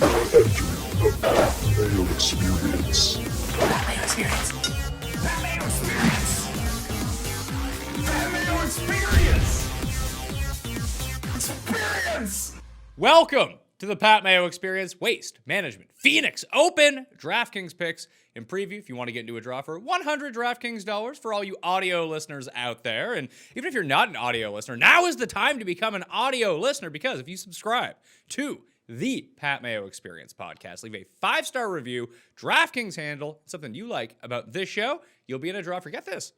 The Mayo Experience. Mayo Experience. Mayo Experience. Mayo Experience. Experience. Welcome to the Pat Mayo Experience Waste Management Phoenix Open DraftKings picks in preview. If you want to get into a draw for 100 DraftKings dollars for all you audio listeners out there, and even if you're not an audio listener, now is the time to become an audio listener, because if you subscribe to the Pat Mayo Experience podcast, leave a 5-star review, DraftKings handle, something you like about this show, you'll be in a draw for, get this,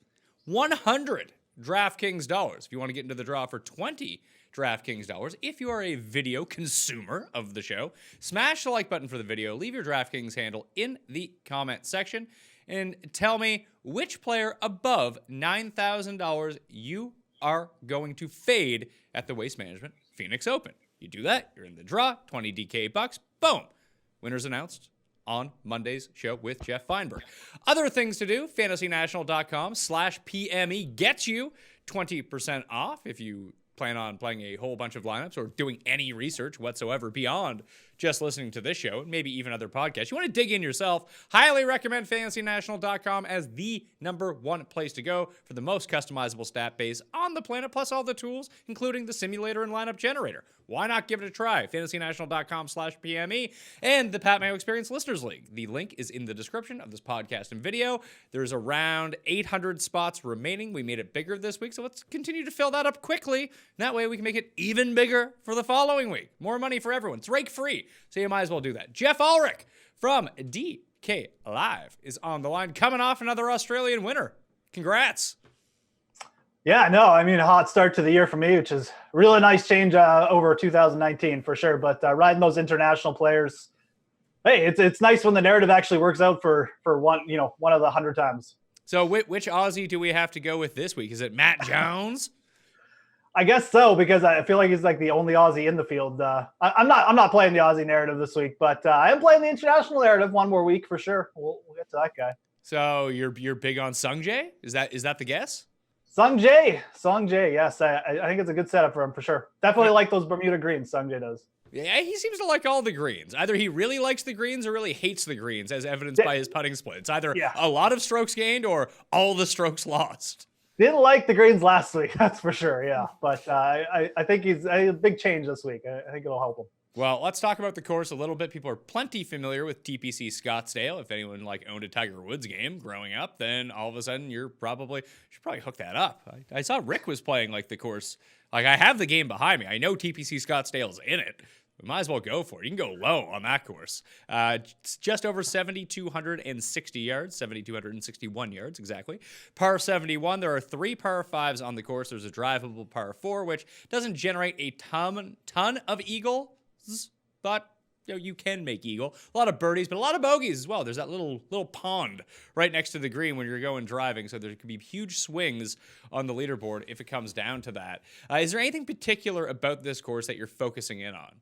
100 DraftKings dollars. If you want to get into the draw for 20 DraftKings dollars, if you are a video consumer of the show, smash the like button for the video, leave your DraftKings handle in the comment section, and tell me which player above $9,000 you are going to fade at the Waste Management Phoenix Open. You do that, you're in the draw, 20 DK bucks, boom. Winners announced on Monday's show with Jeff Feinberg. Other things to do, fantasynational.com/PME gets you 20% off if you plan on playing a whole bunch of lineups or doing any research whatsoever beyond just listening to this show, and maybe even other podcasts. You want to dig in yourself, highly recommend fantasynational.com as the #1 place to go for the most customizable stat base on the planet, plus all the tools, including the simulator and lineup generator. Why not give it a try? fantasynational.com/PME and the Pat Mayo Experience Listeners League. The link is in the description of this podcast and video. There's around 800 spots remaining. We made it bigger this week, so let's continue to fill that up quickly. That way we can make it even bigger for the following week. More money for everyone. It's rake-free, so you might as well do that. Geoff Ulrich from DK Live is on the line, coming off another Australian winner. Congrats. Yeah, no, I mean, a hot start to the year for me, which is a really nice change over 2019 for sure. But riding those international players, hey, it's nice when the narrative actually works out for one of the 100 times. So which Aussie do we have to go with this week? Is it Matt Jones? I guess so, because I feel like he's like the only Aussie in the field. I'm not playing the Aussie narrative this week, but I am playing the international narrative one more week for sure. We'll get to that guy. So you're big on Sung Jae? Is that the guess? Sung Jae, yes. I think it's a good setup for him for sure. Definitely like those Bermuda greens, Sung Jae does. Yeah, he seems to like all the greens. Either he really likes the greens or really hates the greens, as evidenced by his putting split. It's either a lot of strokes gained or all the strokes lost. Didn't like the greens last week, that's for sure, yeah. But I think he's a big change this week. I think it'll help him. Well, let's talk about the course a little bit. People are plenty familiar with TPC Scottsdale. If anyone owned a Tiger Woods game growing up, then all of a sudden you should probably hook that up. I saw Rick was playing the course. I have the game behind me. I know TPC Scottsdale's in it. We might as well go for it. You can go low on that course. It's just over 7,260 yards, 7,261 yards exactly. Par 71. There are 3 par 5s on the course. There's a drivable par 4, which doesn't generate a ton of eagles, but you can make eagle. A lot of birdies, but a lot of bogeys as well. There's that little pond right next to the green when you're going driving, so there could be huge swings on the leaderboard if it comes down to that. Is there anything particular about this course that you're focusing in on?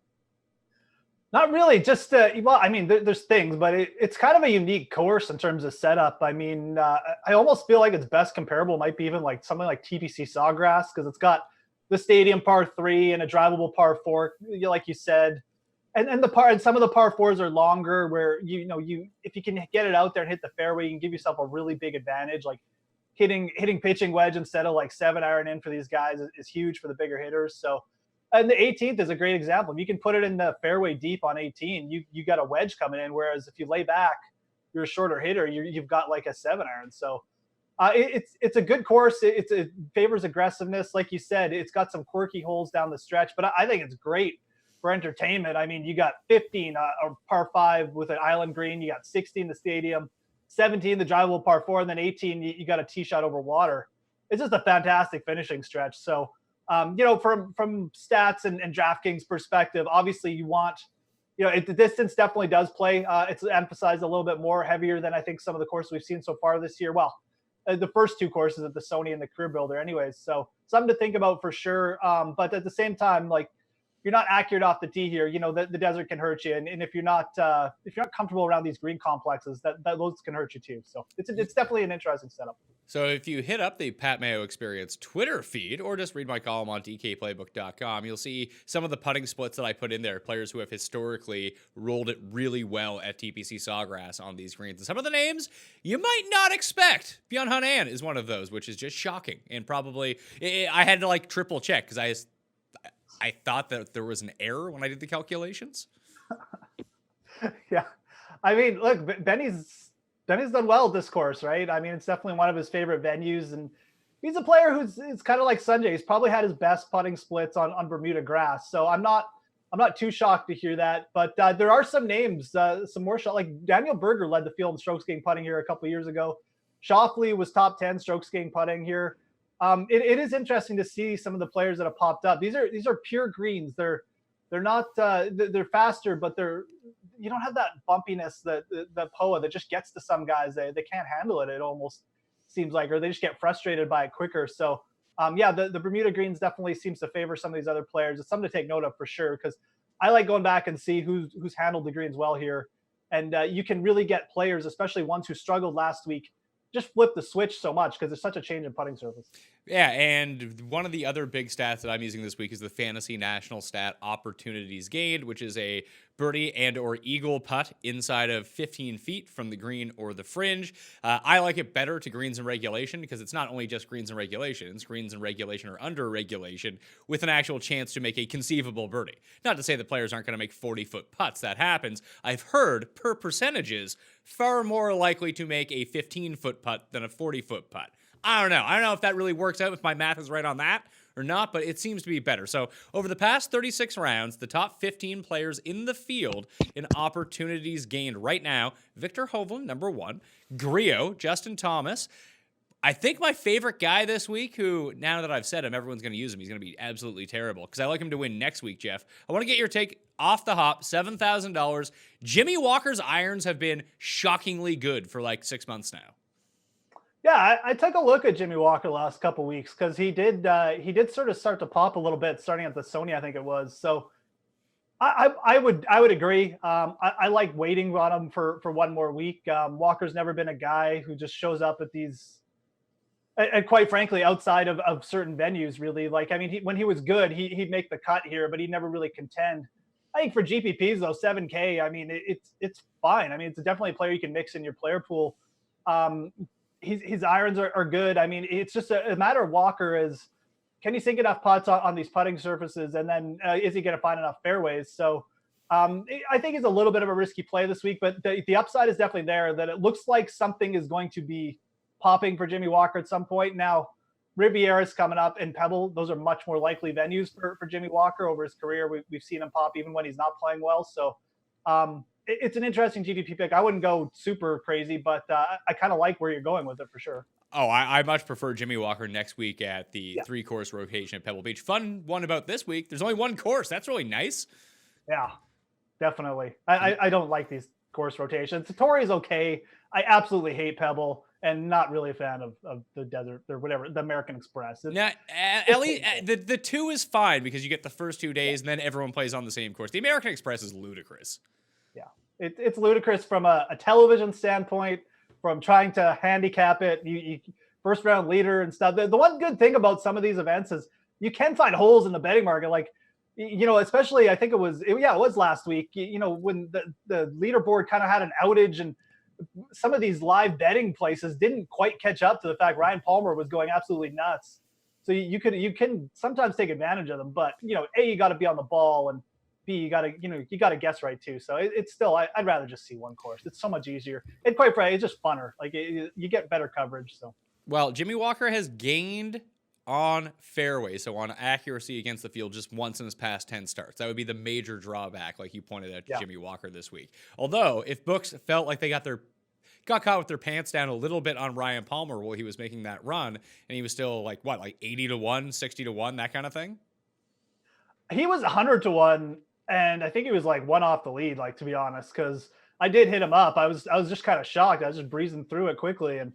Not really. Just there's things, but it's kind of a unique course in terms of setup. I mean, I almost feel like its best comparable might be even something like TPC Sawgrass, because it's got the stadium par 3 and a drivable par 4, like you said, and some of the par 4s are longer, where if you can get it out there and hit the fairway, you can give yourself a really big advantage. Like hitting pitching wedge instead of 7-iron in for these guys is huge for the bigger hitters. So. And the 18th is a great example. If you can put it in the fairway deep on 18, you got a wedge coming in. Whereas if you lay back, you're a shorter hitter. You've got a 7-iron. So it's a good course. It favors aggressiveness, like you said. It's got some quirky holes down the stretch, but I think it's great for entertainment. I mean, you got 15 a par 5 with an island green. You got 16 the stadium, 17 the drivable par 4, and then 18 you got a tee shot over water. It's just a fantastic finishing stretch. So. From stats and DraftKings perspective, obviously you want, the distance definitely does play. It's emphasized a little bit more heavier than I think some of the courses we've seen so far this year. Well, the first 2 courses at the Sony and the Career Builder anyways. So something to think about for sure. But at the same time, you're not accurate off the tee here. The desert can hurt you. And if you're not comfortable around these green complexes, that those can hurt you too. So it's definitely an interesting setup. So if you hit up the Pat Mayo Experience Twitter feed or just read my column on dkplaybook.com, you'll see some of the putting splits that I put in there, players who have historically rolled it really well at TPC Sawgrass on these greens. And some of the names you might not expect. Byung Hun An is one of those, which is just shocking. And probably I had to like triple check because I thought that there was an error when I did the calculations. Yeah. I mean, look, Benny's done well at this course, right? I mean, it's definitely one of his favorite venues, and he's a player it's kind of like Sanjay. He's probably had his best putting splits on Bermuda grass. So I'm not too shocked to hear that. But there are some names, some more shot, like Daniel Berger led the field in strokes gained putting here a couple of years ago. Shoffley was top 10 strokes gained putting here. It is interesting to see some of the players that have popped up. These are pure greens. They're not they're faster, but you don't have that bumpiness that the POA that just gets to some guys. They can't handle it. It almost seems like, or they just get frustrated by it quicker. So the Bermuda greens definitely seems to favor some of these other players. It's something to take note of for sure, because I like going back and see who's handled the greens well here. And you can really get players, especially ones who struggled last week, just flip the switch so much because there's such a change in putting surface. Yeah, and one of the other big stats that I'm using this week is the Fantasy National Stat Opportunities Gained, which is a birdie and or eagle putt inside of 15 feet from the green or the fringe. I like it better to greens and regulation because it's not only just greens and regulation, it's greens and regulation or under regulation with an actual chance to make a conceivable birdie. Not to say that players aren't going to make 40-foot putts. That happens. I've heard, per percentages, far more likely to make a 15-foot putt than a 40-foot putt. I don't know if that really works out, if my math is right on that or not, but it seems to be better. So over the past 36 rounds, the top 15 players in the field in opportunities gained right now: Victor Hovland, number 1, Griot, Justin Thomas. I think my favorite guy this week, who, now that I've said him, everyone's going to use him. He's going to be absolutely terrible because I like him to win next week, Geoff. I want to get your take off the hop, $7,000. Jimmy Walker's irons have been shockingly good for like 6 months now. Yeah, I took a look at Jimmy Walker last couple weeks because he did sort of start to pop a little bit starting at the Sony, I think it was. So I would agree. I like waiting on him for one more week. Walker's never been a guy who just shows up at these, and quite frankly, outside of certain venues, really. Like, I mean, when he was good, he'd make the cut here, but he'd never really contend. I think for GPPs though, 7K, I mean, it's fine. I mean, it's definitely a player you can mix in your player pool. His irons are good. I mean, it's just a matter of Walker is, can he sink enough putts on these putting surfaces, and then is he going to find enough fairways? So I think it's a little bit of a risky play this week, but the upside is definitely there, that it looks like something is going to be popping for Jimmy Walker at some point. Now, Riviera's coming up and Pebble. Those are much more likely venues for Jimmy Walker over his career. We've seen him pop even when he's not playing well. So it's an interesting GPP pick. I wouldn't go super crazy, but I kind of like where you're going with it for sure. Oh, I much prefer Jimmy Walker next week at the 3-course rotation at Pebble Beach. Fun one about this week, there's only one course. That's really nice. Yeah, definitely. I don't like these course rotations. Torrey is okay. I absolutely hate Pebble and not really a fan of the desert or whatever, the American Express. Now, at least the 2 is fine because you get the first 2 days and then everyone plays on the same course. The American Express is ludicrous. Yeah, it's ludicrous from a television standpoint, from trying to handicap it. You first round leader and stuff. The one good thing about some of these events is you can find holes in the betting market. Like, especially I think it was last week, when the leaderboard kind of had an outage and some of these live betting places didn't quite catch up to the fact Ryan Palmer was going absolutely nuts. So you can sometimes take advantage of them, but A, you got to be on the ball, and B, you got to guess right too. So it's still, I'd rather just see one course. It's so much easier. And quite frankly, it's just funner. Like you get better coverage. So, well, Jimmy Walker has gained on fairway, so on accuracy against the field, just once in his past 10 starts. That would be the major drawback, like you pointed out to Jimmy Walker this week. Although, if books felt like they got caught with their pants down a little bit on Ryan Palmer while he was making that run, and he was still like 80-1, 60-1, that kind of thing. He was 100-1, and I think he was like one off the lead, like, to be honest, because I did hit him up. I was just kind of shocked. I was just breezing through it quickly, and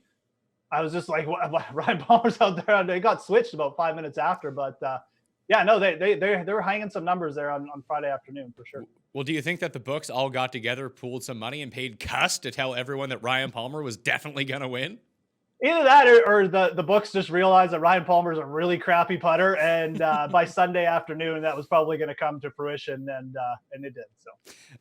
I was just like, Ryan Palmer's out there. They got switched about 5 minutes after, but they were hanging some numbers there on Friday afternoon for sure. Well, do you think that the books all got together, pooled some money, and paid Cuss to tell everyone that Ryan Palmer was definitely going to win? Either that or the books just realized that Ryan Palmer's a really crappy putter, and by Sunday afternoon that was probably going to come to fruition, and it did. So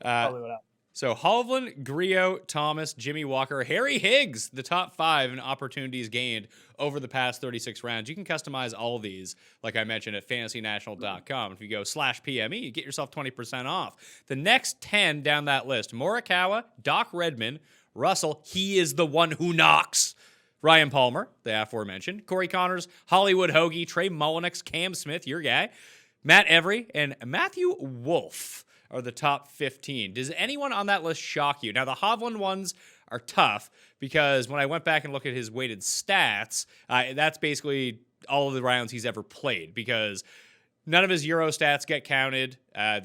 probably what happened. So Hovland, Griot, Thomas, Jimmy Walker, Harry Higgs, the top 5 in opportunities gained over the past 36 rounds. You can customize all these, like I mentioned, at fantasynational.com. If you go /PME, you get yourself 20% off. The next 10 down that list: Morikawa, Doc Redman, Russell, he is the one who knocks, Ryan Palmer, the aforementioned, Corey Connors, Hollywood Hoagie, Trey Mullenix, Cam Smith, your guy, Matt Every, and Matthew Wolff are the top 15. Does anyone on that list shock you? Now, the Hovland ones are tough because when I went back and looked at his weighted stats, that's basically all of the rounds he's ever played, because none of his Euro stats get counted,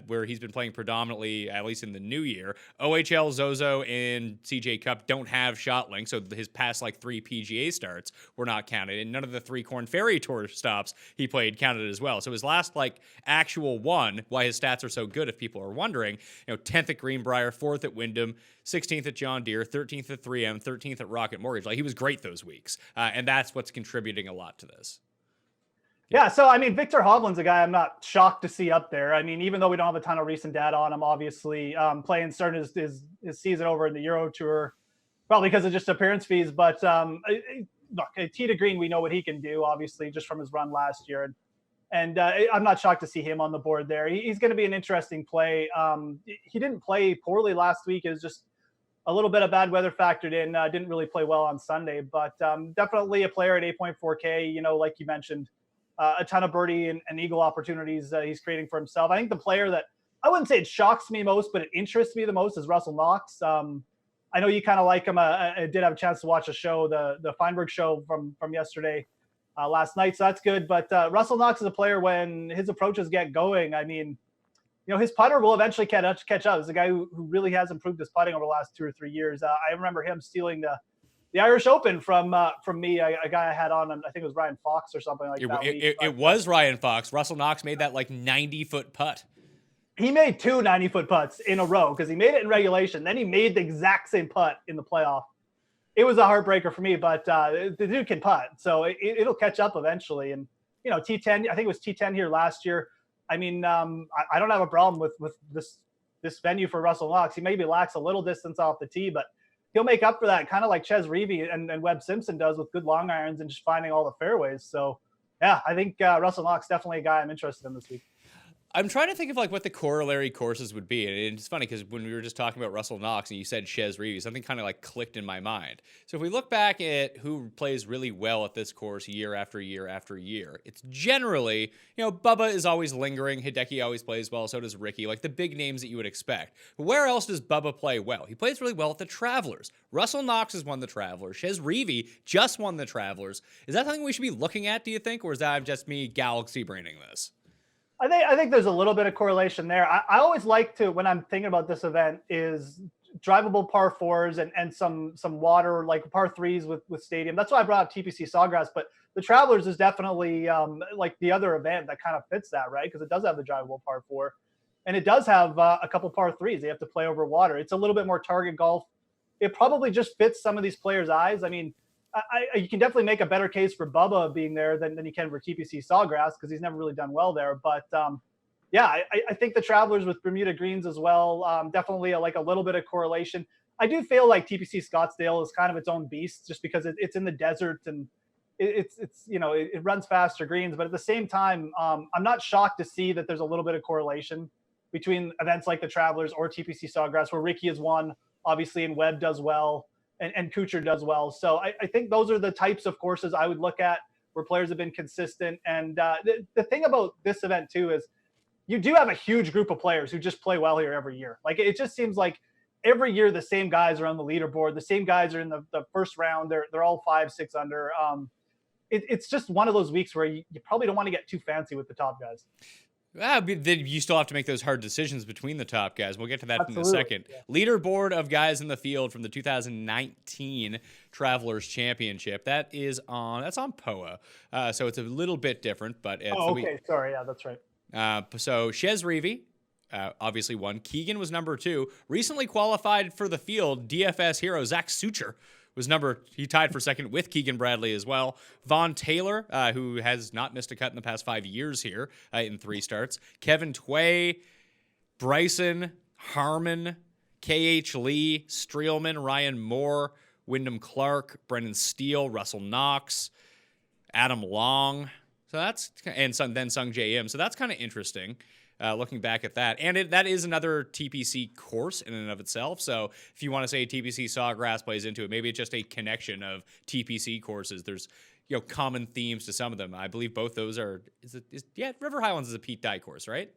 where he's been playing predominantly, at least in the new year. OHL, Zozo, and CJ Cup don't have shot link, so his past 3 PGA starts were not counted, and none of the 3 Korn Ferry Tour stops he played counted as well. So his last actual one, why his stats are so good, if people are wondering, 10th at Greenbrier, 4th at Wyndham, 16th at John Deere, 13th at 3M, 13th at Rocket Mortgage. He was great those weeks, and that's what's contributing a lot to this. Yeah, so I mean, Victor Hovland's a guy I'm not shocked to see up there. I mean, even though we don't have a ton of recent data on him, obviously starting his season over in the Euro Tour, probably because of just appearance fees. But look, tee to green, we know what he can do, obviously, just from his run last year. And I'm not shocked to see him on the board there. He's going to be an interesting play. He didn't play poorly last week. It was just a little bit of bad weather factored in. Didn't really play well on Sunday, but definitely a player at 8.4K, like you mentioned. A ton of birdie and eagle opportunities he's creating for himself. I think the player that I wouldn't say it shocks me most, but it interests me the most is Russell Knox. I know you kind of like him. I did have a chance to watch a show, the Feinberg show from yesterday, last night, so that's good. But Russell Knox is a player when his approaches get going. I mean, his putter will eventually catch up. He's a guy who really has improved his putting over the last 2 or 3 years. I remember him stealing the Irish Open from me, a guy I had on, I think it was Ryan Fox or something like that. It was Ryan Fox. Russell Knox made that 90-foot putt. He made 2 90-foot putts in a row because he made it in regulation. Then he made the exact same putt in the playoff. It was a heartbreaker for me, but the dude can putt, so it'll catch up eventually. And T10, I think it was T10 here last year. I mean, I don't have a problem with this venue for Russell Knox. He maybe lacks a little distance off the tee, but he'll make up for that, kind of like Ches Reavie and Webb Simpson does with good long irons and just finding all the fairways. So, yeah, I think Russell Knox definitely a guy I'm interested in this week. I'm trying to think of what the corollary courses would be. And it's funny because when we were just talking about Russell Knox and you said Ches Reavie, something kind of clicked in my mind. So if we look back at who plays really well at this course year after year after year, it's generally, Bubba is always lingering. Hideki always plays well. So does Ricky, the big names that you would expect. But where else does Bubba play well? He plays really well at the Travelers. Russell Knox has won the Travelers. Ches Reavie just won the Travelers. Is that something we should be looking at, do you think? Or is that just me galaxy braining this? I think there's a little bit of correlation there. I always like to, when I'm thinking about this event, is drivable par 4s and some water, par 3s with stadium. That's why I brought up TPC Sawgrass, but the Travelers is definitely the other event that kind of fits that, right? Because it does have the drivable par 4, and it does have a couple par 3s. They have to play over water. It's a little bit more target golf. It probably just fits some of these players' eyes. I mean, you can definitely make a better case for Bubba being there than you can for TPC Sawgrass because he's never really done well there. But I think the Travelers with Bermuda greens as well, definitely a little bit of correlation. I do feel like TPC Scottsdale is kind of its own beast just because it's in the desert and it runs faster greens. But at the same time, I'm not shocked to see that there's a little bit of correlation between events like the Travelers or TPC Sawgrass, where Ricky has won, obviously, and Webb does well. And Kuchar does well. So I think those are the types of courses I would look at where players have been consistent. And the thing about this event, too, is you do have a huge group of players who just play well here every year. It just seems like every year the same guys are on the leaderboard. The same guys are in the first round. They're all 5-6 under. It's just one of those weeks where you probably don't want to get too fancy with the top guys. Then you still have to make those hard decisions between the top guys. We'll get to that Absolutely. in a second. Yeah. Leaderboard of guys in the field from the 2019 Travelers Championship. That's on POA. So it's a little bit different, but okay. Sorry. Yeah, that's right. So Ches Reavie obviously won. Keegan was number 2. Recently qualified for the field, DFS hero Zach Sucher he tied for second with Keegan Bradley as well. Vaughn Taylor, who has not missed a cut in the past 5 years here in 3 starts. Kevin Tway, Bryson, Harmon, K.H. Lee, Streelman, Ryan Moore, Wyndham Clark, Brendan Steele, Russell Knox, Adam Long. So that's, and then Sung J M. So that's kind of interesting. Looking back at that. And that is another TPC course in and of itself. So if you want to say TPC Sawgrass plays into it, maybe it's just a connection of TPC courses. There's, common themes to some of them. I believe both those are, River Highlands is a Pete Dye course, right?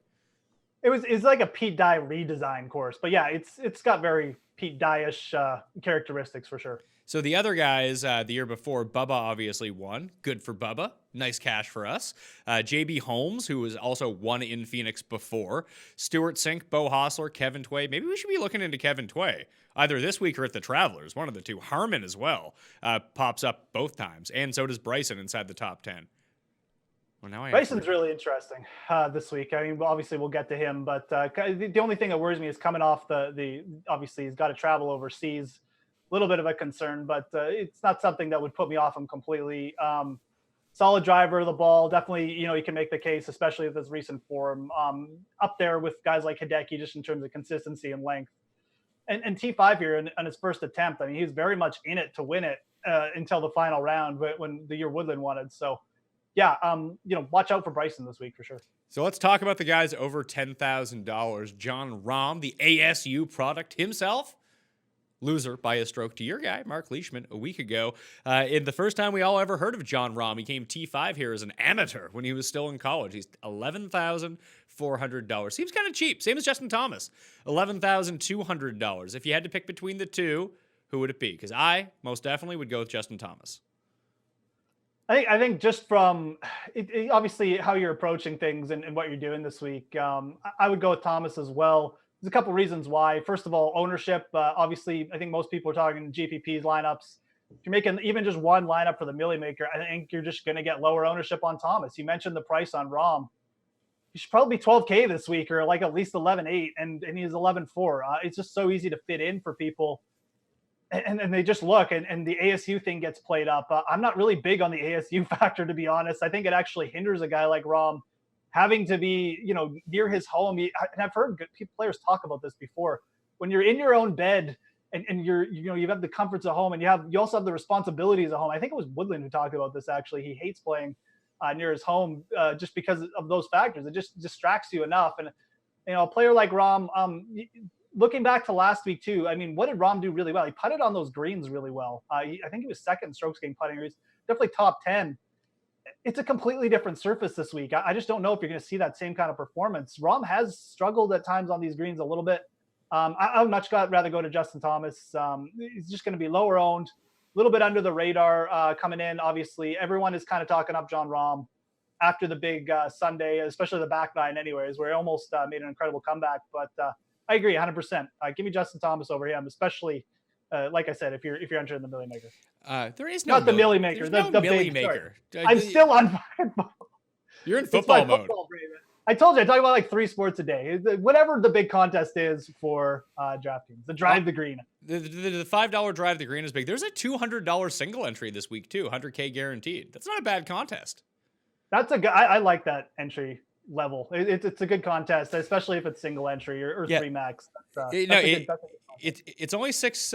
It's like a Pete Dye redesign course, but yeah, it's got very Pete Dye-ish characteristics for sure. So the other guys, the year before, Bubba obviously won. Good for Bubba. Nice cash for us. JB Holmes, who was also won in Phoenix before. Stuart Sink, Bo Hostler, Kevin Tway. Maybe we should be looking into Kevin Tway, either this week or at the Travelers, one of the two. Harmon as well pops up both times, and so does Bryson inside the top 10. Well, now Bryson's really interesting this week. I mean, obviously we'll get to him, but the only thing that worries me is coming off the obviously he's got to travel overseas. A little bit of a concern, but it's not something that would put me off him completely. Solid driver of the ball. Definitely, you can make the case, especially with his recent form, up there with guys like Hideki, just in terms of consistency and length. And T5 here on his first attempt, I mean, he was very much in it to win it until the final round, when the year Woodland wanted. So, yeah, watch out for Bryson this week for sure. So let's talk about the guys over $10,000. John Rahm, the ASU product himself, loser by a stroke to your guy, Mark Leishman, a week ago. In the first time we all ever heard of John Rahm, he came T5 here as an amateur when he was still in college. He's $11,400. Seems kind of cheap. Same as Justin Thomas, $11,200. If you had to pick between the two, who would it be? Because I most definitely would go with Justin Thomas. I think just from obviously how you're approaching things and what you're doing this week, I would go with Thomas as well. There's a couple reasons why. First of all, ownership. Obviously, I think most people are talking GPP's lineups. If you're making even just one lineup for the Millie Maker, I think you're just going to get lower ownership on Thomas. You mentioned the price on Rahm. He should probably be 12K this week, or like at least 11.8, and he's 11.4. It's just so easy to fit in for people. And they just look, and the ASU thing gets played up. I'm not really big on the ASU factor, to be honest. I think it actually hinders a guy like Rahm having to be, near his home. And I've heard players talk about this before. When you're in your own bed and you're, you have the comforts of home, and you also have the responsibilities of home. I think it was Woodland who talked about this, actually. He hates playing near his home just because of those factors. It just distracts you enough. And, a player like Rahm, looking back to last week too, I mean, what did Rahm do really well? He putted on those greens really well. I think he was second in strokes gained putting. He was definitely top 10. It's a completely different surface this week. I just don't know if you're going to see that same kind of performance. Rahm has struggled at times on these greens a little bit. I would much rather go to Justin Thomas. He's just going to be lower owned, a little bit under the radar coming in. Obviously, everyone is kind of talking up John Rahm after the big Sunday, especially the back nine anyways, where he almost made an incredible comeback. But I agree 100%. Give me Justin Thomas over him, especially like I said, if you're entering the Millie Maker. There is no not the Millie Maker. The Millie big, Maker. I'm still on. You're in football mode. I told you I talk about like 3 sports a day. Whatever the big contest is for DraftKings, the Drive the Green. The $5 Drive the Green is big. There's a $200 single entry this week too, 100K guaranteed. That's not a bad contest. That's a good. I like that entry level. It's a good contest, especially if it's single entry or 3 max. It's only 6.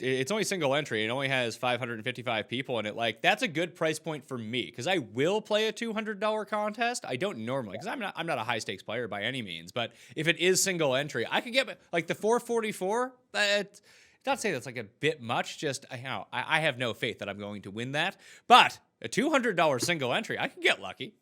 It's only single entry. It only has 555 people in it. Like, that's a good price point for me, because I will play a $200 contest. I don't normally, because I'm not a high stakes player by any means. But if it is single entry, I could get like the 444. Not to say that's like a bit much. Just I have no faith that I'm going to win that. But a $200 single entry, I could get lucky.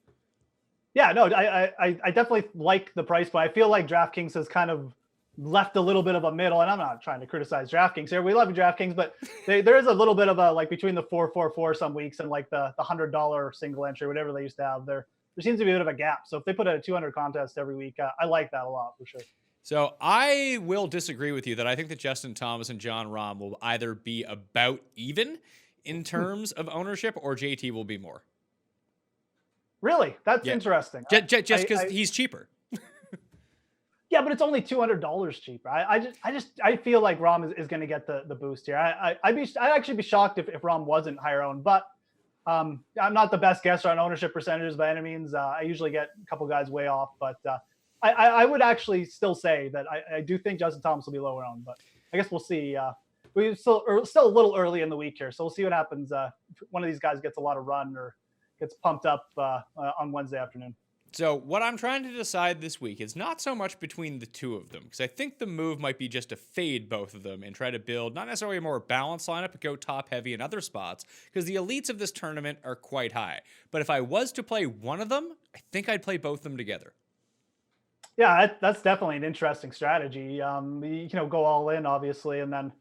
Yeah, no, I definitely like the price, but I feel like DraftKings has kind of left a little bit of a middle, and I'm not trying to criticize DraftKings here. We love DraftKings, but there is a little bit of a, like, between the 444 some weeks and like the $100 single entry, whatever they used to have, there seems to be a bit of a gap. So if they put a 200 contest every week, I like that a lot for sure. So I will disagree with you that I think that Justin Thomas and John Rahm will either be about even in terms of ownership, or JT will be more. Really? That's interesting. Just because he's cheaper. Yeah, but it's only $200 cheaper. I feel like Rom is going to get the boost here. I'd actually be shocked if Rom wasn't higher owned, but I'm not the best guesser on ownership percentages by any means. I usually get a couple guys way off, but I would actually still say that I do think Justin Thomas will be lower owned, but I guess we'll see. We're still a little early in the week here, so we'll see what happens. If one of these guys gets a lot of run or gets pumped up on Wednesday afternoon. So what I'm trying to decide this week is not so much between the two of them, because I think the move might be just to fade both of them and try to build not necessarily a more balanced lineup, but go top heavy in other spots, because the elites of this tournament are quite high. But if I was to play one of them, I think I'd play both of them together. Yeah, that's definitely an interesting strategy. Go all in, obviously, and then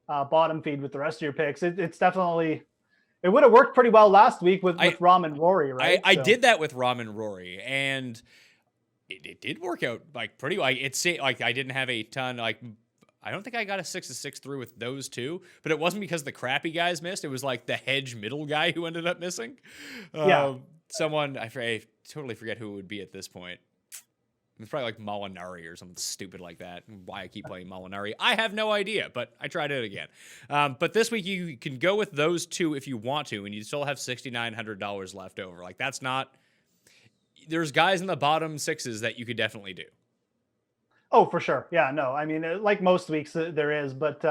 bottom feed with the rest of your picks. It's definitely... It would have worked pretty well last week with Rom and Rory, right? I did that with Rom and Rory, and it did work out like pretty well. It's like I didn't have a ton. Like I don't think I got a 6-6 through with those two, but it wasn't because the crappy guys missed. It was like the hedge middle guy who ended up missing. Someone I totally forget who it would be at this point. It's probably like Molinari or something stupid like that. Why I keep playing Molinari, I have no idea, but I tried it again. But this week you can go with those two if you want to, and you still have $6,900 left over. Like that's not. There's guys in the bottom sixes that you could definitely do. Oh, for sure. Yeah, no. I mean, like most weeks there is, but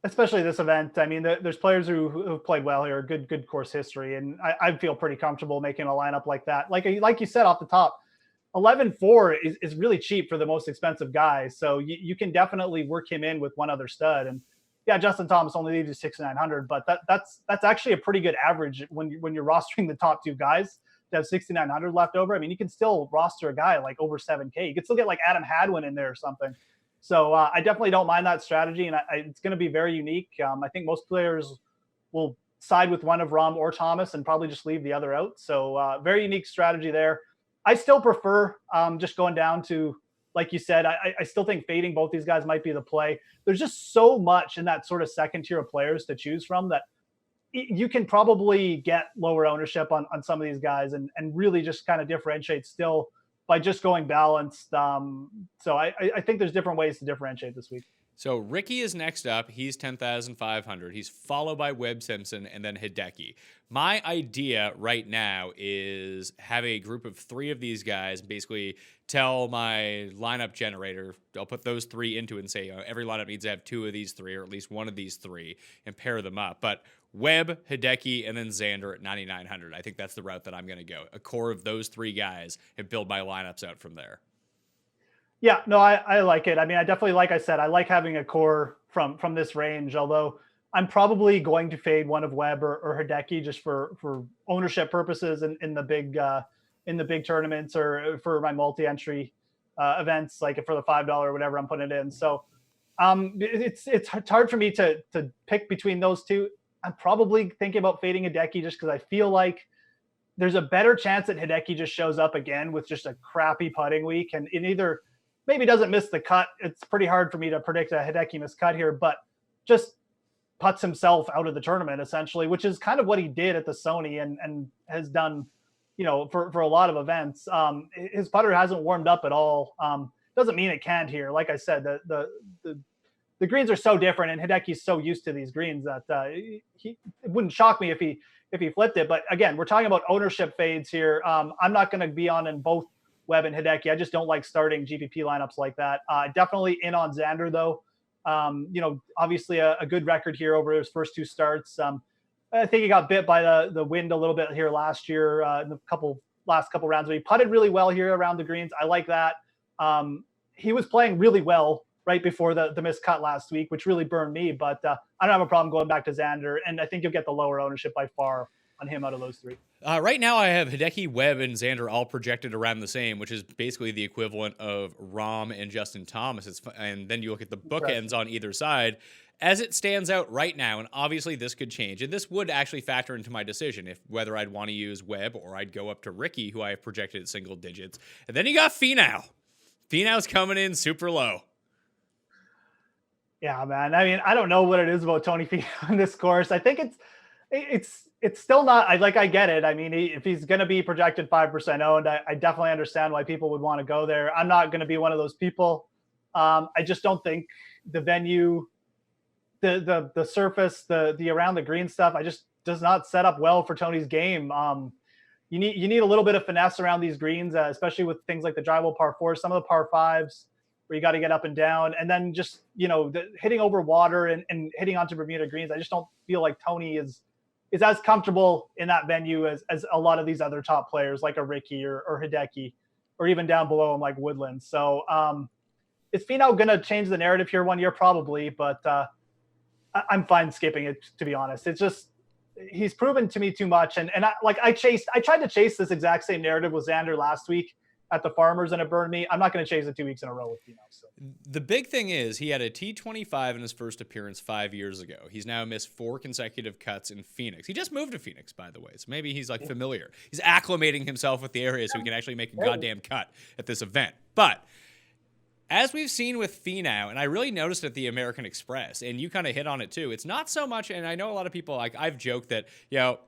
especially this event. I mean, there's players who've played well here, good course history, and I feel pretty comfortable making a lineup like that. Like you said off the top. 11-4 is really cheap for the most expensive guys. So you can definitely work him in with one other stud. And yeah, Justin Thomas only leaves you 6,900, but that's actually a pretty good average when you're rostering the top two guys to have 6,900 left over. I mean, you can still roster a guy like over 7K. You could still get like Adam Hadwin in there or something. So I definitely don't mind that strategy. And it's going to be very unique. I think most players will side with one of Rom or Thomas and probably just leave the other out. So very unique strategy there. I still prefer just going down to, like you said, I still think fading both these guys might be the play. There's just so much in that sort of second tier of players to choose from that you can probably get lower ownership on some of these guys and really just kind of differentiate still by just going balanced. So I think there's different ways to differentiate this week. So Ricky is next up. He's 10,500. He's followed by Webb Simpson and then Hideki. My idea right now is have a group of three of these guys, basically tell my lineup generator, I'll put those three into it and say, every lineup needs to have two of these three or at least one of these three and pair them up. But Webb, Hideki, and then Xander at 9,900. I think that's the route that I'm going to go. A core of those three guys and build my lineups out from there. Yeah, no, I like it. I mean, I definitely, like I said, I like having a core from this range, although I'm probably going to fade one of Webb or Hideki just for ownership purposes in the big tournaments or for my multi-entry events, like for the $5 or whatever I'm putting it in. So it's hard for me to pick between those two. I'm probably thinking about fading Hideki just because I feel like there's a better chance that Hideki just shows up again with just a crappy putting week and in either maybe doesn't miss the cut. It's pretty hard for me to predict a Hideki miscut here, but just puts himself out of the tournament essentially, which is kind of what he did at the Sony and has done, for a lot of events. His putter hasn't warmed up at all. Doesn't mean it can't here. Like I said, the greens are so different and Hideki's so used to these greens that it wouldn't shock me if he flipped it. But again, we're talking about ownership fades here. I'm not going to be on in both Webb and Hideki. I just don't like starting GPP lineups like that. Definitely in on Xander though. Obviously a good record here over his first two starts. I think he got bit by the wind a little bit here last year in the last couple rounds, but he putted really well here around the greens. I like that. He was playing really well right before the miscut last week, which really burned me, but I don't have a problem going back to Xander, and I think you'll get the lower ownership by far on him out of those three. Right now I have Hideki, Webb, and Xander all projected around the same, which is basically the equivalent of Rom and Justin Thomas. And then you look at the bookends on either side. As it stands out right now, and obviously this could change, and this would actually factor into my decision whether I'd want to use Webb or I'd go up to Ricky, who I have projected at single digits. And then you got Finau. Finau's coming in super low. Yeah, man. I mean, I don't know what it is about Tony Finau in this course. I think it's it's still not. I get it. I mean, if he's going to be projected 5% owned, I definitely understand why people would want to go there. I'm not going to be one of those people. I just don't think the venue, the surface, the around the green stuff, I just does not set up well for Tony's game. You need a little bit of finesse around these greens, especially with things like the drivable par fours, some of the par fives where you got to get up and down, and then just hitting over water and hitting onto Bermuda greens. I just don't feel like Tony is as comfortable in that venue as a lot of these other top players like a Ricky or Hideki, or even down below him like Woodland. So is Finau going to change the narrative here one year? Probably, but I'm fine skipping it, to be honest. It's just he's proven to me too much, and I tried to chase this exact same narrative with Xander last week at the Farmers, and it burned me. I'm not going to chase it 2 weeks in a row with Finau. So. The big thing is he had a T25 in his first appearance 5 years ago. He's now missed 4 consecutive cuts in Phoenix. He just moved to Phoenix, by the way, so maybe he's familiar. He's acclimating himself with the area so he can actually make a goddamn cut at this event. But as we've seen with Finau, and I really noticed at the American Express, and you kind of hit on it too, it's not so much, and I know a lot of people, I've joked that,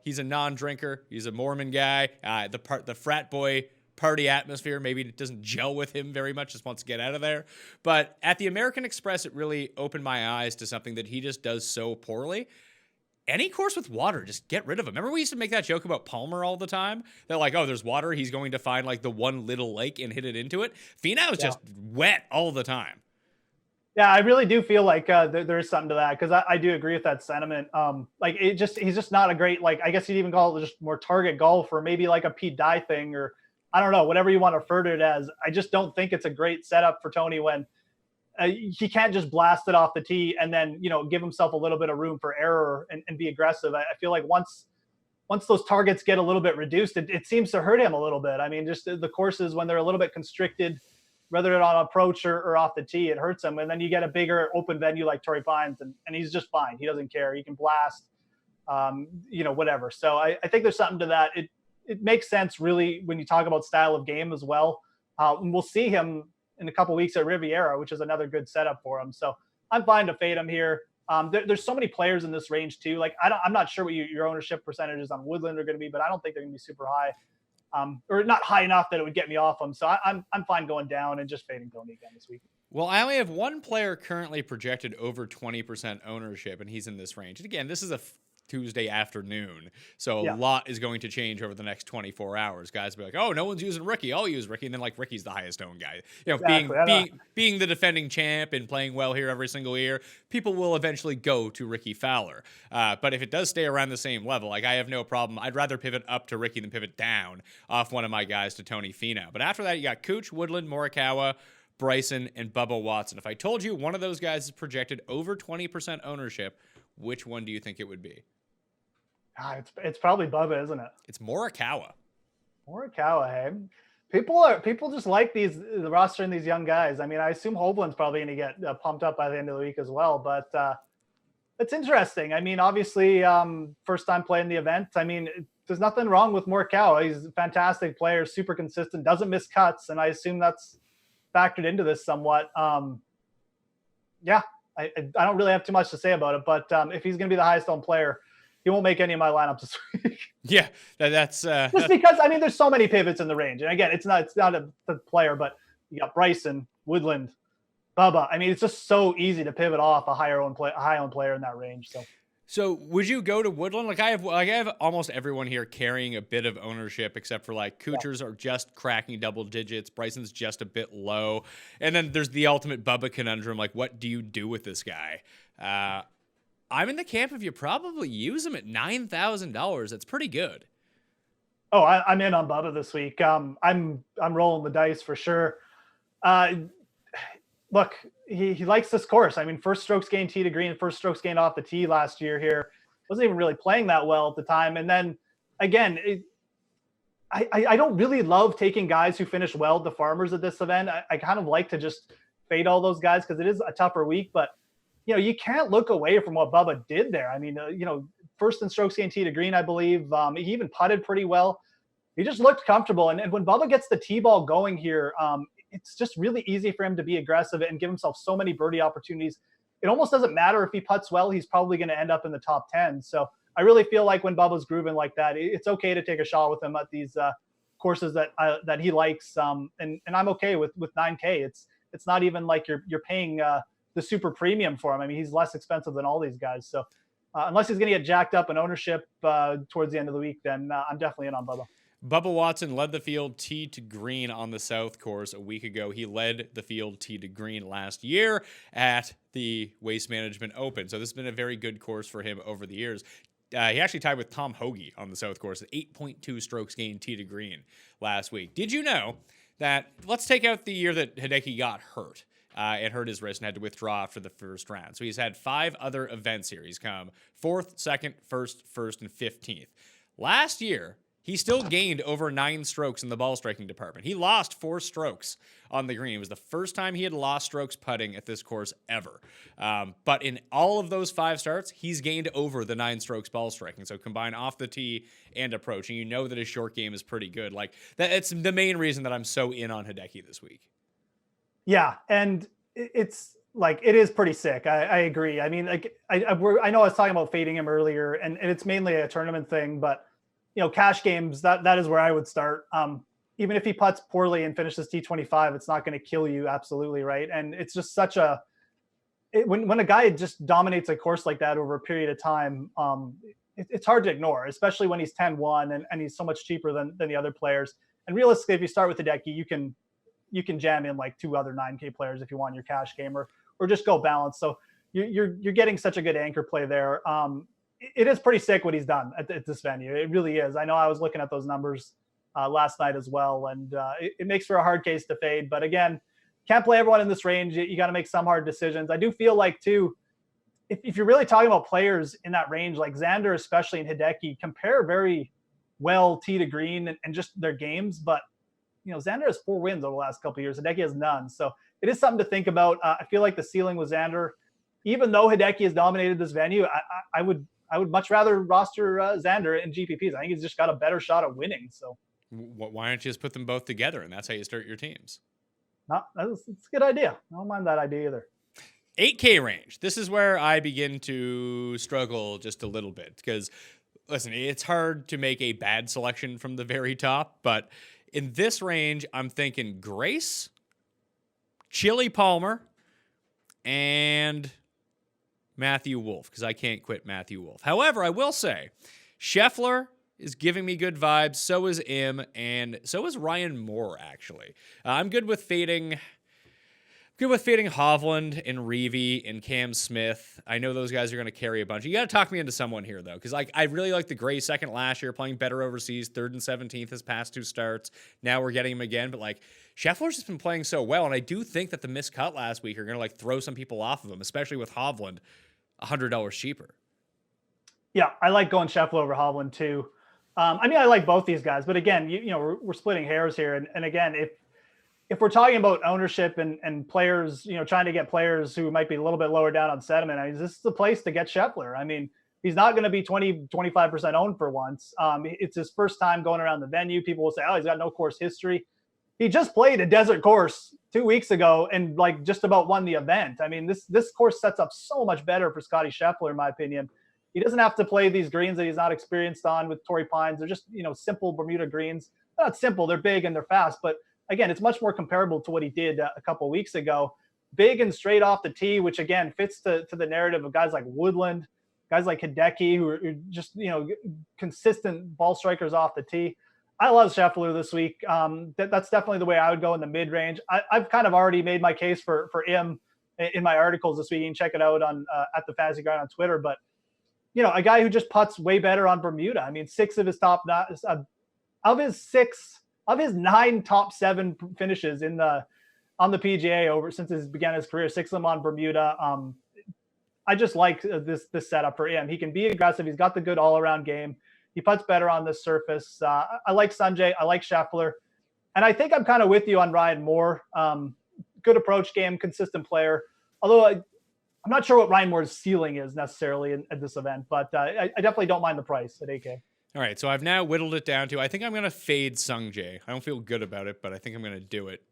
he's a non-drinker, he's a Mormon guy, the frat boy party atmosphere maybe it doesn't gel with him very much, just wants to get out of there. But at the American Express, it really opened my eyes to something that he just does so poorly. Any course with water, just get rid of him. Remember we used to make that joke about Palmer all the time? That there's water, he's going to find the one little lake and hit it into it. Finau's just wet all the time. Yeah, I really do feel like there is something to that, because I do agree with that sentiment. He's just not a great, I guess you'd even call it just more target golfer, maybe like a Pete Dye thing, or I don't know, whatever you want to refer to it as. I just don't think it's a great setup for Tony when he can't just blast it off the tee and then, give himself a little bit of room for error and be aggressive. I feel like once those targets get a little bit reduced, it seems to hurt him a little bit. I mean, just the courses when they're a little bit constricted, whether on approach or off the tee, it hurts him. And then you get a bigger open venue like Torrey Pines, and he's just fine. He doesn't care. He can blast, whatever. So I think there's something to that. It makes sense, really, when you talk about style of game as well. We'll see him in a couple weeks at Riviera, which is another good setup for him. So I'm fine to fade him here. There's so many players in this range too. I'm not sure what your ownership percentages on Woodland are going to be, but I don't think they're going to be super high, or not high enough that it would get me off them. So I'm fine going down and just fading Tony again this week. Well, I only have one player currently projected over 20% ownership, and he's in this range. And again, this is a Tuesday afternoon, so a lot is going to change over the next 24 hours. Guys will be like, oh, no one's using Ricky, I'll use Ricky, and then Ricky's the highest owned guy. Exactly. Being the defending champ and playing well here every single year, people will eventually go to Ricky Fowler. But if it does stay around the same level, I have no problem. I'd rather pivot up to Ricky than pivot down off one of my guys to Tony Finau. But after that, you got Cooch, Woodland, Morikawa, Bryson, and Bubba Watson. If I told you one of those guys is projected over 20% ownership, which one do you think it would be? It's probably Bubba, isn't it? It's Morikawa. Morikawa, hey. People just like the roster and these young guys. I mean, I assume Hovland's probably going to get pumped up by the end of the week as well. But it's interesting. I mean, obviously, first time playing the event. I mean, there's nothing wrong with Morikawa. He's a fantastic player, super consistent, doesn't miss cuts, and I assume that's factored into this somewhat. I don't really have too much to say about it. But if he's going to be the highest owned player, he won't make any of my lineups this week. Yeah, that's just because there's so many pivots in the range, and again, it's not a player, but you got Bryson, Woodland, Bubba. I mean, it's just so easy to pivot off a high owned player in that range. So would you go to Woodland? I have almost everyone here carrying a bit of ownership, except for Kuchar's are just cracking double digits. Bryson's just a bit low, and then there's the ultimate Bubba conundrum. What do you do with this guy? I'm in the camp of you probably use him at $9,000. That's pretty good. Oh, I'm in on Bubba this week. I'm rolling the dice for sure. Look, he likes this course. I mean, first strokes gained tee to green, first strokes gained off the tee last year here. Wasn't even really playing that well at the time. And then again, I don't really love taking guys who finish well at the Farmers at this event. I kind of like to just fade all those guys because it is a tougher week, but you can't look away from what Bubba did there. I mean, first in strokes gained tee to green, I believe. He even putted pretty well. He just looked comfortable. And when Bubba gets the tee ball going here, it's just really easy for him to be aggressive and give himself so many birdie opportunities. It almost doesn't matter if he putts well. He's probably going to end up in the top 10. So I really feel like when Bubba's grooving like that, it's okay to take a shot with him at these courses that he likes. And I'm okay with 9K. It's not even like you're paying the super premium for him. I mean, he's less expensive than all these guys. So unless he's going to get jacked up in ownership towards the end of the week, then I'm definitely in on Bubba. Bubba Watson led the field tee to green on the South Course a week ago. He led the field tee to green last year at the Waste Management Open. So this has been a very good course for him over the years. He actually tied with Tom Hoagie on the South Course at 8.2 strokes gained tee to green last week. Did you know that, let's take out the year that Hideki got hurt and hurt his wrist and had to withdraw for the first round. So he's had 5 other events here. He's come 4th, 2nd, 1st, and 15th. Last year, he still gained over 9 strokes in the ball striking department. He lost 4 strokes on the green. It was the first time he had lost strokes putting at this course ever. But in all of those 5 starts, he's gained over the 9 strokes ball striking. So combine off the tee and approach, and you know that his short game is pretty good. Like that, it's the main reason that I'm so in on Hideki this week. Yeah, and it's like it is pretty sick. I agree. I mean, like I know I was talking about fading him earlier, and it's mainly a tournament thing, but cash games, that is where I would start. Even if he putts poorly and finishes T25, it's not going to kill you. Absolutely. Right. And it's just such when a guy just dominates a course like that over a period of time, it's hard to ignore, especially when he's 10-1 and he's so much cheaper than the other players. And realistically, if you start with Hideki, you can jam in like 2 other 9K players if you want your cash game or just go balance. So you're getting such a good anchor play there. It is pretty sick what he's done at this venue. It really is. I know I was looking at those numbers last night as well, and it makes for a hard case to fade. But again, can't play everyone in this range. You got to make some hard decisions. I do feel like, too, if you're really talking about players in that range, like Xander especially and Hideki, compare very well tee to green and just their games. But, Xander has 4 wins over the last couple of years. Hideki has none. So it is something to think about. I feel like the ceiling with Xander, even though Hideki has dominated this venue, I would much rather roster Xander in GPPs. I think he's just got a better shot at winning. So why don't you just put them both together, and that's how you start your teams? It's a good idea. I don't mind that idea either. 8K range. This is where I begin to struggle just a little bit because, listen, it's hard to make a bad selection from the very top, but in this range, I'm thinking Grace, Chili Palmer, and Matthew Wolff, because I can't quit Matthew Wolff. However, I will say, Scheffler is giving me good vibes. So is Im, and so is Ryan Moore, actually. I'm good with fading Hovland and Reavie and Cam Smith. I know those guys are going to carry a bunch. You got to talk me into someone here, though, because I really like the Gray second last year, playing better overseas, 3rd and 17th his past 2 starts. Now we're getting him again, but Scheffler's just been playing so well, and I do think that the missed cut last week are going to throw some people off of him, especially with Hovland $100 cheaper. Yeah, I like going Scheffler over Hovland too. I like both these guys, but again, we're splitting hairs here. And again, if we're talking about ownership and players, trying to get players who might be a little bit lower down on sentiment, this is the place to get Scheffler. He's not going to be 25% owned for once. It's his first time going around the venue. People will say, oh, he's got no course history. He just played a desert course 2 weeks ago and just about won the event. This course sets up so much better for Scotty Scheffler, in my opinion. He doesn't have to play these greens that he's not experienced on with Torrey Pines. They're just, simple Bermuda greens. They're not simple. They're big and they're fast. But again, it's much more comparable to what he did a couple of weeks ago. Big and straight off the tee, which again fits to the narrative of guys like Woodland, guys like Hideki, who are just, consistent ball strikers off the tee. I love Scheffler this week. That's definitely the way I would go in the mid-range. I've kind of already made my case for Im in my articles this week. You can check it out on at the Fantasy Guide on Twitter. But a guy who just putts way better on Bermuda. 6 of his top of his 9 top 7 finishes on the PGA since he began his career, 6 of them on Bermuda. I just like this setup for him. He can be aggressive. He's got the good all-around game. He putts better on this surface. I like Sanjay. I like Scheffler. And I think I'm kind of with you on Ryan Moore. Good approach game, consistent player. Although I'm not sure what Ryan Moore's ceiling is necessarily at this event, but I definitely don't mind the price at 8K. All right, so I've now whittled it down to, I think I'm going to fade Sungjae. I don't feel good about it, but I think I'm going to do it.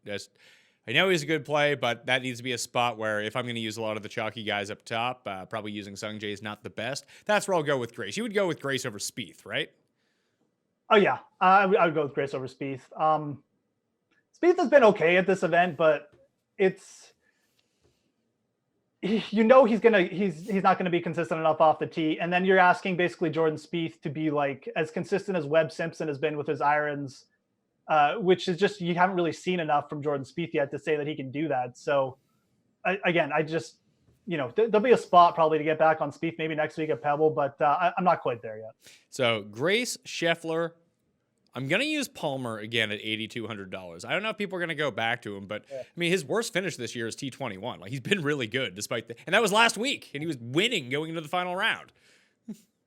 I know he's a good play, but that needs to be a spot where if I'm going to use a lot of the chalky guys up top, probably using Sungjae is not the best. That's where I'll go with Grace. You would go with Grace over Spieth, right? Oh yeah, I would go with Grace over Spieth. Spieth has been okay at this event, but it's he's not gonna be consistent enough off the tee, and then you're asking basically Jordan Spieth to be like as consistent as Webb Simpson has been with his irons, which is just you haven't really seen enough from Jordan Spieth yet to say that he can do that. So I just there'll be a spot probably to get back on Spieth maybe next week at Pebble, but I'm not quite there yet. So Grace, Scheffler. I'm going to use Palmer again at $8,200. I don't know if people are going to go back to him, but I mean, his worst finish this year is T21. Like he's been really good despite and that was last week and he was winning going into the final round.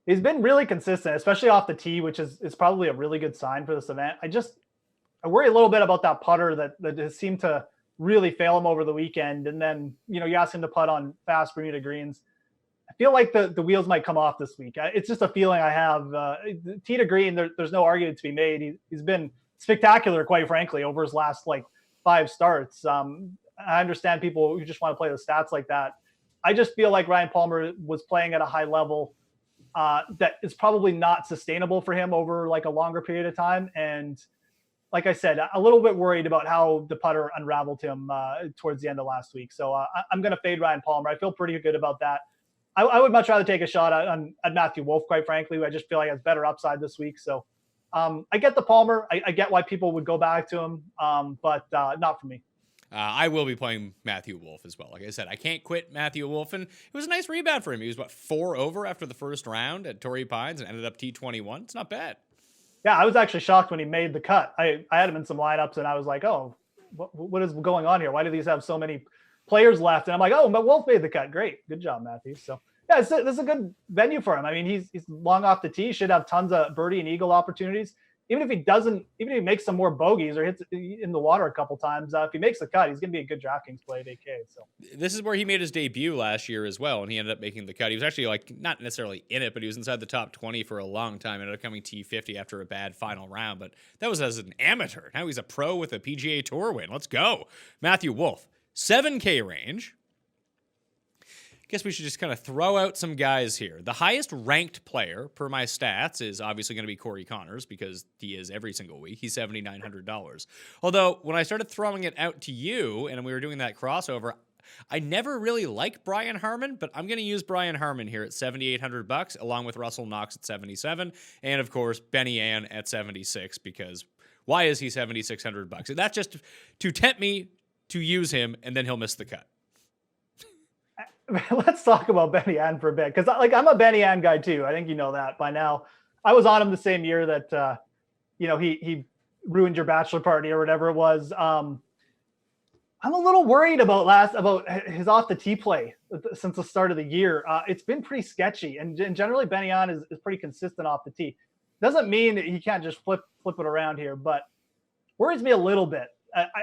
He's been really consistent, especially off the tee, which is probably a really good sign for this event. I worry a little bit about that putter that has seemed to really fail him over the weekend. And then, you ask him to putt on fast Bermuda greens. I feel like the wheels might come off this week. It's just a feeling I have. Tee to green, there's no argument to be made. He's been spectacular, quite frankly, over his last 5 starts. I understand people who just want to play the stats like that. I just feel like Ryan Palmer was playing at a high level that is probably not sustainable for him over a longer period of time. And like I said, a little bit worried about how the putter unraveled him towards the end of last week. So I'm going to fade Ryan Palmer. I feel pretty good about that. I would much rather take a shot at Matthew Wolff, quite frankly. I just feel like has better upside this week. So I get the Palmer. I get why people would go back to him, but not for me. I will be playing Matthew Wolff as well. Like I said, I can't quit Matthew Wolff, and it was a nice rebound for him. He was, 4 over after the first round at Torrey Pines and ended up T21. It's not bad. Yeah, I was actually shocked when he made the cut. I had him in some lineups, and I was like, oh, what is going on here? Why do these have so many players left? And I'm like, oh, but Wolff made the cut. Great. Good job, Matthew. So yeah, this is a good venue for him. I mean, he's long off the tee, should have tons of birdie and eagle opportunities. Even if he makes some more bogeys or hits in the water a couple times, if he makes the cut, he's going to be a good DraftKings play at 8K. So this is where he made his debut last year as well, and he ended up making the cut. He was actually not necessarily in it, but he was inside the top 20 for a long time. Ended up coming T50 after a bad final round, but that was as an amateur. Now he's a pro with a PGA Tour win. Let's go, Matthew Wolff, 7K range. Guess we should just kind of throw out some guys here. The highest ranked player per my stats is obviously going to be Corey Connors because he is every single week. He's $7,900. Although when I started throwing it out to you and we were doing that crossover, I never really liked Brian Harman, but I'm going to use Brian Harman here at $7,800 along with Russell Knox at 77 and of course Benny Ann at 76 because why is he $7,600? And that's just to tempt me to use him and then he'll miss the cut. Let's talk about Benny Ann for a bit because I'm a Benny Ann guy too. I think you know that by now. I was on him the same year that he ruined your bachelor party or whatever it was. I'm a little worried about his off the tee play since the start of the year. It's been pretty sketchy, and generally Benny Ann is pretty consistent off the tee. Doesn't mean that he can't just flip it around here, but worries me a little bit.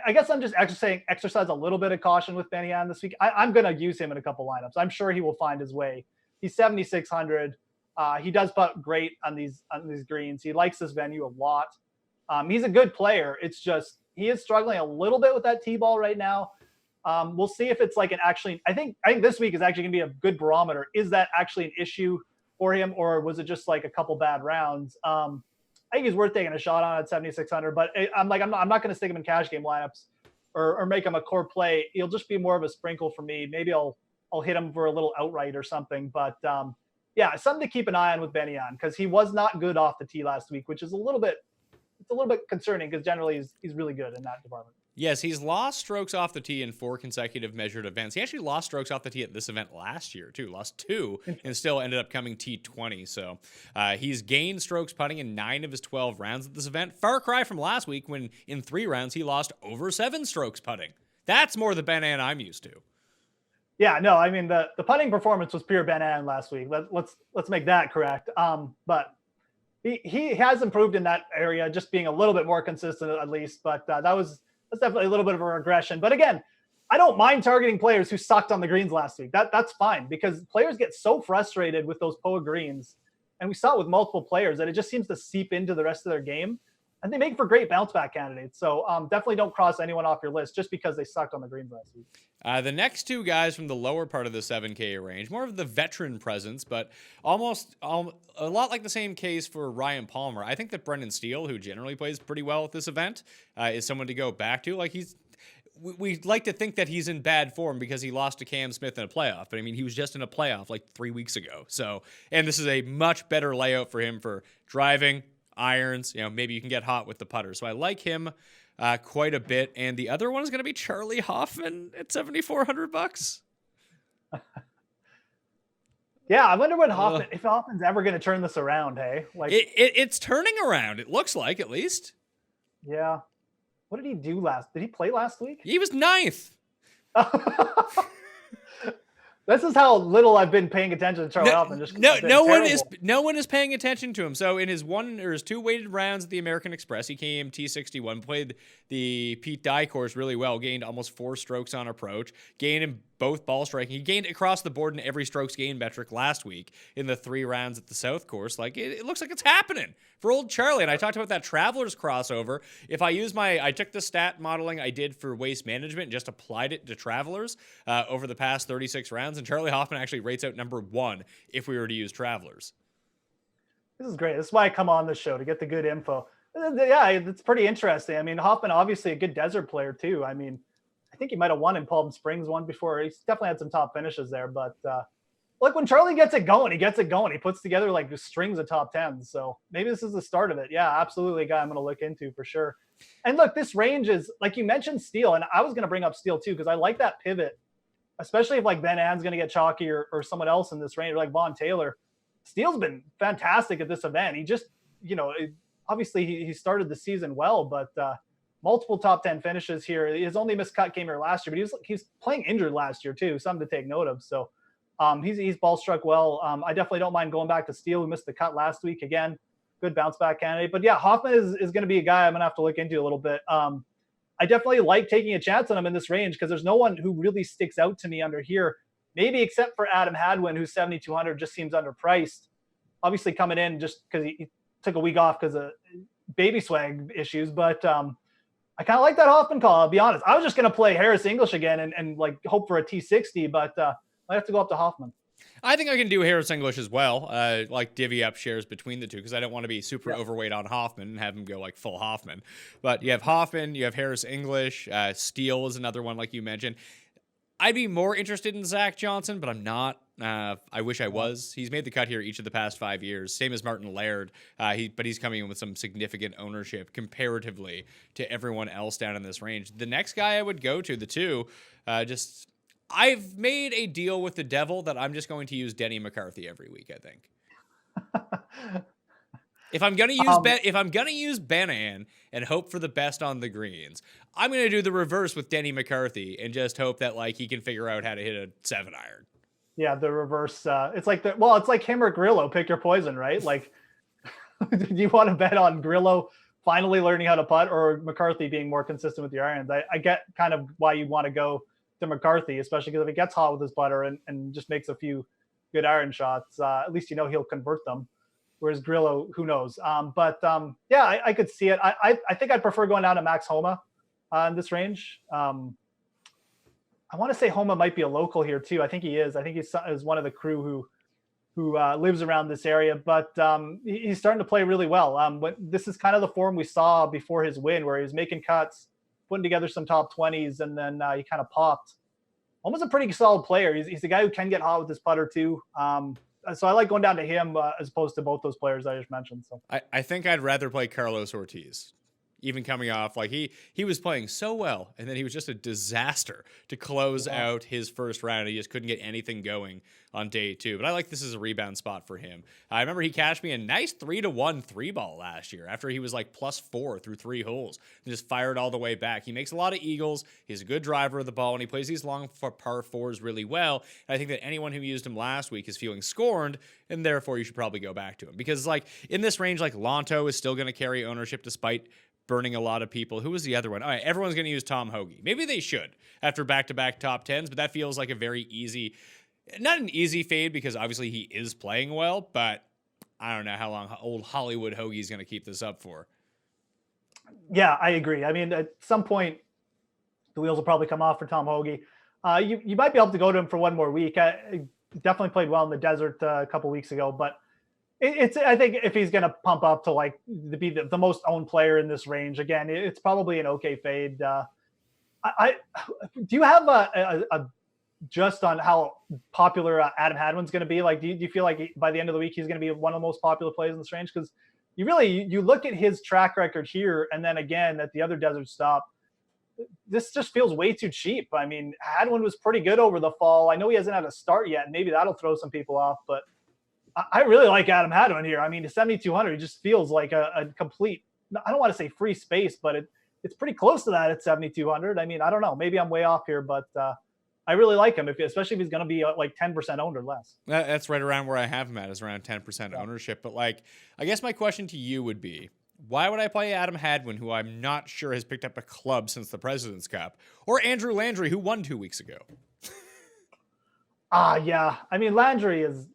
I guess I'm just exercise a little bit of caution with Benny Ann this week. I'm going to use him in a couple lineups. I'm sure he will find his way. He's 7,600. He does putt great on these greens. He likes this venue a lot. He's a good player. It's just he is struggling a little bit with that tee ball right now. We'll see if it's I think this week is actually going to be a good barometer. Is that actually an issue for him, or was it just a couple bad rounds? I think he's worth taking a shot on at 7,600, but I'm not going to stick him in cash game lineups or make him a core play. He'll just be more of a sprinkle for me. Maybe I'll hit him for a little outright or something. But yeah, something to keep an eye on with Benny Ann because he was not good off the tee last week, which is a little bit concerning because generally he's really good in that department. Yes, he's lost strokes off the tee in 4 consecutive measured events. He actually lost strokes off the tee at this event last year, too. Lost 2 and still ended up coming T20. So he's gained strokes putting in 9 of his 12 rounds at this event. Far cry from last week when in 3 rounds he lost over 7 strokes putting. That's more the Ben Ann I'm used to. Yeah, no, I mean, the putting performance was pure Ben Ann last week. Let's make that correct. But he has improved in that area, just being a little bit more consistent at least. But that's definitely a little bit of a regression. But again, I don't mind targeting players who sucked on the greens last week. That's fine because players get so frustrated with those POA greens. And we saw it with multiple players that it just seems to seep into the rest of their game. and they make for great bounce back candidates. So definitely don't cross anyone off your list just because they sucked on the greens last week. The next two guys from the lower part of the 7K range, more of the veteran presence, but almost a lot like the same case for Ryan Palmer. I think that Brendan Steele, who generally plays pretty well at this event, is someone to go back to. Like we like to think that he's in bad form because he lost to Cam Smith in a playoff. But I mean, he was just in a playoff like 3 weeks ago. So, and this is a much better layout for him for driving, irons. You know, maybe you can get hot with the putter. So I like him quite a bit. And the other one is going to be Charlie Hoffman at $7,400. Yeah, I wonder when if Hoffman's ever going to turn this around. Hey, like it's turning around. It looks like, at least. Yeah. What did he do Did he play last week? He was ninth. This is how little I've been paying attention to Charlie Hoffman. No one is paying attention to him. So in his two weighted rounds at the American Express, he came T61, played the Pete Dye course really well, gained almost 4 strokes on approach, gained in both ball striking. He gained across the board in every strokes gain metric last week in the 3 rounds at the South course. Like it looks like it's happening for old Charlie. And I talked about that Travelers crossover. If I took the stat modeling I did for Waste Management and just applied it to Travelers over the past 36 rounds, and Charlie Hoffman actually rates out number 1 if we were to use Travelers. This is great. This is why I come on this show, to get the good info. Yeah, it's pretty interesting. I mean, Hoffman, obviously a good desert player too. I mean, I think he might have won in Palm Springs one before. He's definitely had some top finishes there. But look, when Charlie gets it going, he gets it going. He puts together like strings of top 10s. So maybe this is the start of it. Yeah, absolutely a guy I'm going to look into for sure. And look, this range is, like you mentioned, Steele. And I was going to bring up Steele too, because I like that pivot, especially if like Ben Ann's going to get chalky or someone else in this range, or like Vaughn Taylor. Steele's been fantastic at this event. He just, obviously he started the season well, but multiple top 10 finishes here. His only missed cut came here last year, but he was playing injured last year too, something to take note of. So he's ball struck well. I definitely don't mind going back to Steele, who missed the cut last week. Again, good bounce back candidate. But yeah, Hoffman is going to be a guy I'm going to have to look into a little bit. I definitely like taking a chance on him in this range because there's no one who really sticks out to me under here, maybe except for Adam Hadwin, who's 7,200, just seems underpriced. Obviously coming in just because he took a week off because of baby swag issues. But I kind of like that Hoffman call, I'll be honest. I was just going to play Harris English again and like hope for a T60, but I have to go up to Hoffman. I think I can do Harris English as well, like divvy up shares between the two, because I don't want to be super overweight on Hoffman and have him go like full Hoffman. But you have Hoffman, you have Harris English, Steele is another one like you mentioned. I'd be more interested in Zach Johnson, but I'm not. I wish I was. He's made the cut here each of the past 5 years, same as Martin Laird. But he's coming in with some significant ownership comparatively to everyone else down in this range. The next guy I would go to, the two, I've made a deal with the devil that I'm just going to use Denny McCarthy every week, I think. If I'm gonna use Ben Ann and hope for the best on the greens, I'm gonna do the reverse with Denny McCarthy and just hope that like he can figure out how to hit a 7-iron. Yeah, the reverse. It's like him or Grillo. Pick your poison, right? Like, do you want to bet on Grillo finally learning how to putt, or McCarthy being more consistent with your irons? I get kind of why you want to go to McCarthy, especially because if he gets hot with his putter and just makes a few good iron shots, at least he'll convert them. Whereas Grillo, who knows? Yeah, I could see it. I think I'd prefer going down to Max Homa in this range. I want to say Homa might be a local here too. I think he is. I think he's one of the crew who lives around this area. But he's starting to play really well. This is kind of the form we saw before his win, where he was making cuts, putting together some top 20s, and then he kind of popped. Homa's a pretty solid player. He's a guy who can get hot with his putter too. So I like going down to him as opposed to both those players I just mentioned. So I think I'd rather play Carlos Ortiz, even coming off like he was playing so well, and then he was just a disaster to close out his first round. He just couldn't get anything going on day 2. But I like this as a rebound spot for him. I remember he cashed me a nice 3-1 3-ball last year after he was like +4 through 3 holes and just fired all the way back. He makes a lot of eagles. He's a good driver of the ball, and he plays these long par 4s really well. And I think that anyone who used him last week is feeling scorned, and therefore you should probably go back to him. Because like in this range, like Lonto is still going to carry ownership despite burning a lot of people. Who was the other one? All right, everyone's going to use Tom Hoagie. Maybe they should after back-to-back top 10s, but that feels like a very easy, not an easy fade because obviously he is playing well, but I don't know how long old Hollywood Hoagie's going to keep this up for. Yeah, I agree. I mean, at some point, the wheels will probably come off for Tom Hoagie. You might be able to go to him for one more week. I definitely played well in the desert a couple weeks ago, but it's I think if he's going to pump up to like to be the most owned player in this range again, it's probably an okay fade. I do you have a just on how popular Adam Hadwin's going to be? Like, do you feel like by the end of the week he's going to be one of the most popular players in this range? Because you look at his track record here, and then again at the other desert stop. This just feels way too cheap. I mean, Hadwin was pretty good over the fall. I know he hasn't had a start yet, and maybe that'll throw some people off, but I really like Adam Hadwin here. I mean, the 7,200, he just feels like a complete, I don't want to say free space, but it's pretty close to that at 7,200. I mean, I don't know. Maybe I'm way off here, but I really like him, especially if he's going to be like 10% owned or less. That's right around where I have him at, is around 10% ownership. But like, I guess my question to you would be, why would I play Adam Hadwin, who I'm not sure has picked up a club since the President's Cup, or Andrew Landry, who won 2 weeks ago? Yeah. I mean, Landry is,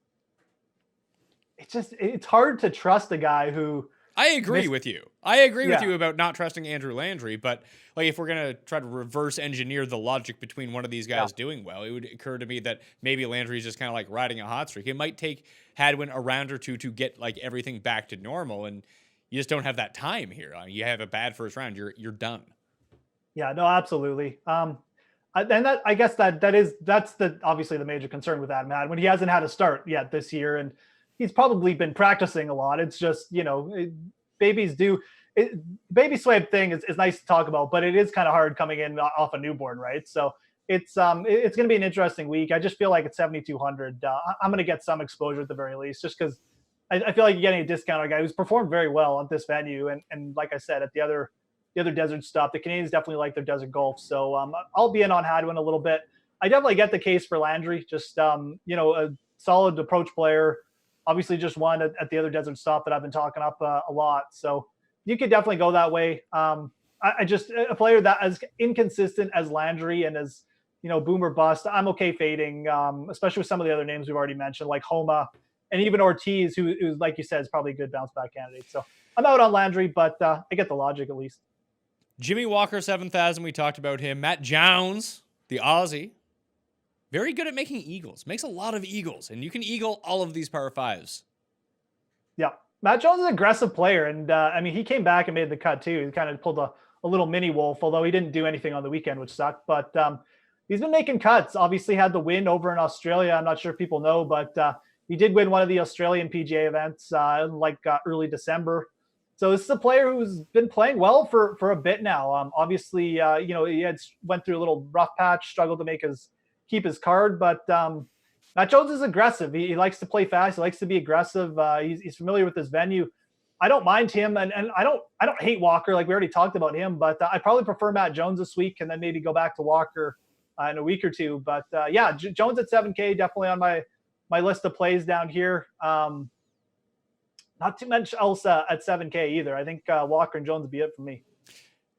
it's hard to trust a guy who. I agree with you. I agree with you about not trusting Andrew Landry, but like if we're going to try to reverse engineer the logic between one of these guys doing well, it would occur to me that maybe Landry's just kind of like riding a hot streak. It might take Hadwin a round or two to get like everything back to normal, and you just don't have that time here. You have a bad first round, you're done. Yeah, no, absolutely. And that I guess that's obviously the major concern with Adam Hadwin. He hasn't had a start yet this year, and he's probably been practicing a lot. It's just, baby swipe thing is nice to talk about, but it is kind of hard coming in off a newborn, right? So it's going to be an interesting week. I just feel like at 7,200, I'm going to get some exposure at the very least, just because I feel like you're getting a discount on a guy who's performed very well at this venue. And like I said, at the other desert stop, the Canadians definitely like their desert golf. So I'll be in on Hadwin a little bit. I definitely get the case for Landry, just, a solid approach player. Obviously just won at the other desert stop that I've been talking up a lot. So you could definitely go that way. I just, a player that as inconsistent as Landry and as, boom or bust, I'm okay fading, especially with some of the other names we've already mentioned, like Homa and even Ortiz, who like you said, is probably a good bounce back candidate. So I'm out on Landry, but I get the logic at least. Jimmy Walker, 7,000. We talked about him. Matt Jones, the Aussie, very good at making eagles. Makes a lot of eagles, and you can eagle all of these par fives. Yeah. Matt Jones is an aggressive player, and he came back and made the cut too. He kind of pulled a little mini wolf, although he didn't do anything on the weekend, which sucked. But he's been making cuts. Obviously had the win over in Australia. I'm not sure if people know, but he did win one of the Australian PGA events early December. So this is a player who's been playing well for a bit now. Obviously, he went through a little rough patch, struggled to keep his card, but Matt Jones is aggressive. He likes to play fast. He likes to be aggressive. He's familiar with this venue. I don't mind him, and I don't hate Walker. Like we already talked about him, but I probably prefer Matt Jones this week, and then maybe go back to Walker in a week or two. But Jones at 7K, definitely on my list of plays down here. Not too much else at 7K either. I think Walker and Jones would be it for me.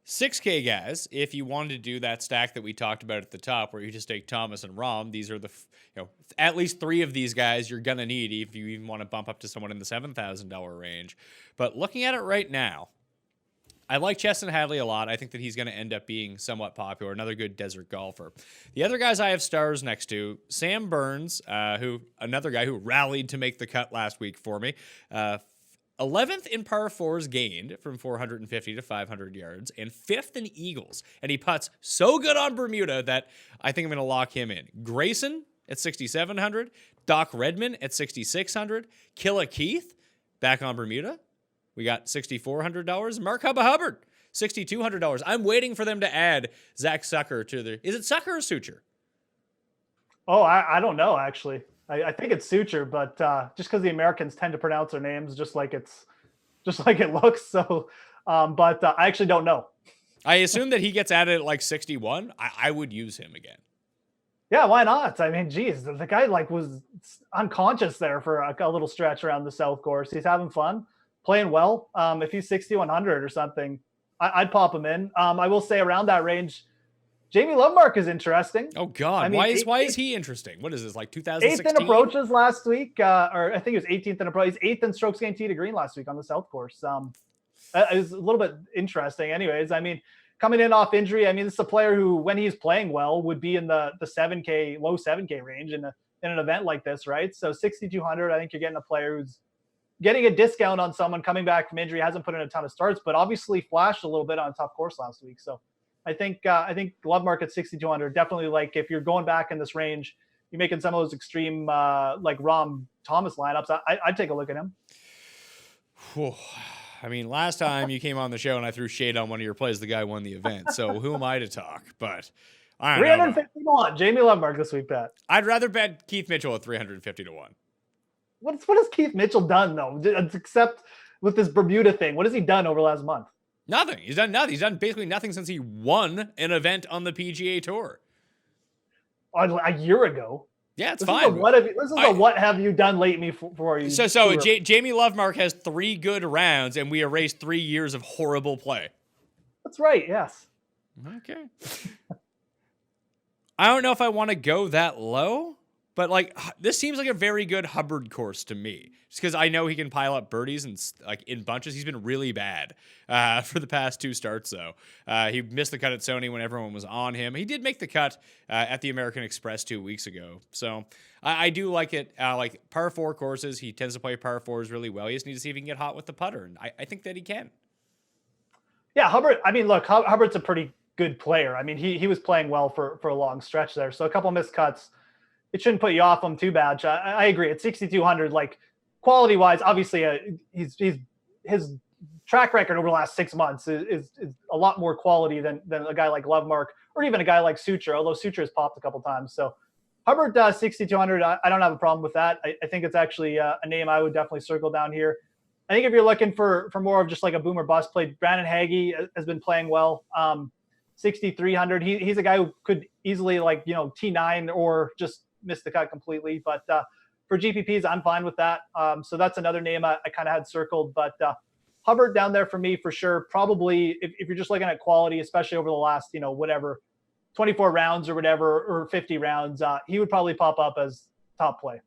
6K guys, if you wanted to do that stack that we talked about at the top, where you just take Thomas and Rahm, these are at least three of these guys you're going to need if you even want to bump up to someone in the $7,000 range. But looking at it right now, I like Cheston Hadley a lot. I think that he's going to end up being somewhat popular, another good desert golfer. The other guys I have stars next to, Sam Burns, another guy who rallied to make the cut last week for me. 11th in par fours gained from 450 to 500 yards, and 5th in eagles. And he putts so good on Bermuda that I think I'm going to lock him in. Grayson at 6,700, Doc Redman at 6,600, Killa Keith back on Bermuda. We got $6,400. Mark Hubba Hubbard, $6,200. I'm waiting for them to add Zach Sucker to the. Is it Sucker or Suture? Oh, I don't know actually. I think it's Suture, but just because the Americans tend to pronounce their names just like it looks. So, but I actually don't know. I assume that he gets added at like 61. I would use him again. Yeah, why not? I mean, geez, the guy was unconscious there for a little stretch around the South Course. He's having fun, playing well. If he's 6,100 or something, I'd pop him in. I will say around that range, Jamie Lovemark is interesting. Oh God, why is he interesting? What is this, like 2016? 8th in approaches last week, or I think it was 18th in approach. He's 8th in strokes gained tee to green last week on the South Course. is a little bit interesting. Anyways, I mean, coming in off injury, I mean, this is a player who, when he's playing well, would be in the 7K, low 7K range in an event like this, right? So 6,200, I think you're getting a player who's getting a discount on someone coming back from injury, hasn't put in a ton of starts, but obviously flashed a little bit on a tough course last week. So I think Love Mark at 6,200, definitely, like, if you're going back in this range, you're making some of those extreme like Rom Thomas lineups, I'd take a look at him. Whew. I mean, last time you came on the show and I threw shade on one of your plays, the guy won the event. So who am I to talk? But I don't know. 350 to 1. Jamie Lovemark this week, Pat. I'd rather bet Keith Mitchell at 350 to 1. What has Keith Mitchell done, though, except with this Bermuda thing? What has he done over the last month? Nothing. He's done nothing. He's done basically nothing since he won an event on the PGA Tour. A year ago. Yeah, it's this fine. This is a what have you done lately for you? So Jamie Lovemark has 3 good rounds, and we erased 3 years of horrible play. That's right, yes. Okay. I don't know if I want to go that low, but like this seems like a very good Hubbard course to me. Just because I know he can pile up birdies and like in bunches. He's been really bad for the past 2 starts, though. He missed the cut at Sony when everyone was on him. He did make the cut at the American Express 2 weeks ago. So I do like it. Like par 4 courses, he tends to play par 4s really well. You just need to see if he can get hot with the putter, and I think that he can. Yeah, Hubbard. I mean, look, Hubbard's a pretty good player. I mean, he was playing well for a long stretch there. So a couple missed cuts, it shouldn't put you off him too bad. I agree. At 6,200, like quality wise, obviously his track record over the last 6 months is a lot more quality than a guy like Lovemark or even a guy like Sucher, although Sucher has popped a couple times. So Hubbard 6,200, I don't have a problem with that. I think it's actually a name I would definitely circle down here. I think if you're looking for more of just like a boom or bust play, Brandon Hagee has been playing well. 6,300. He's a guy who could easily T9 or just miss the cut completely. But for GPPs, I'm fine with that. So that's another name I kind of had circled. But Hubbard down there for me for sure. Probably if you're just looking at quality, especially over the last 24 rounds or whatever, or 50 rounds, he would probably pop up as top play.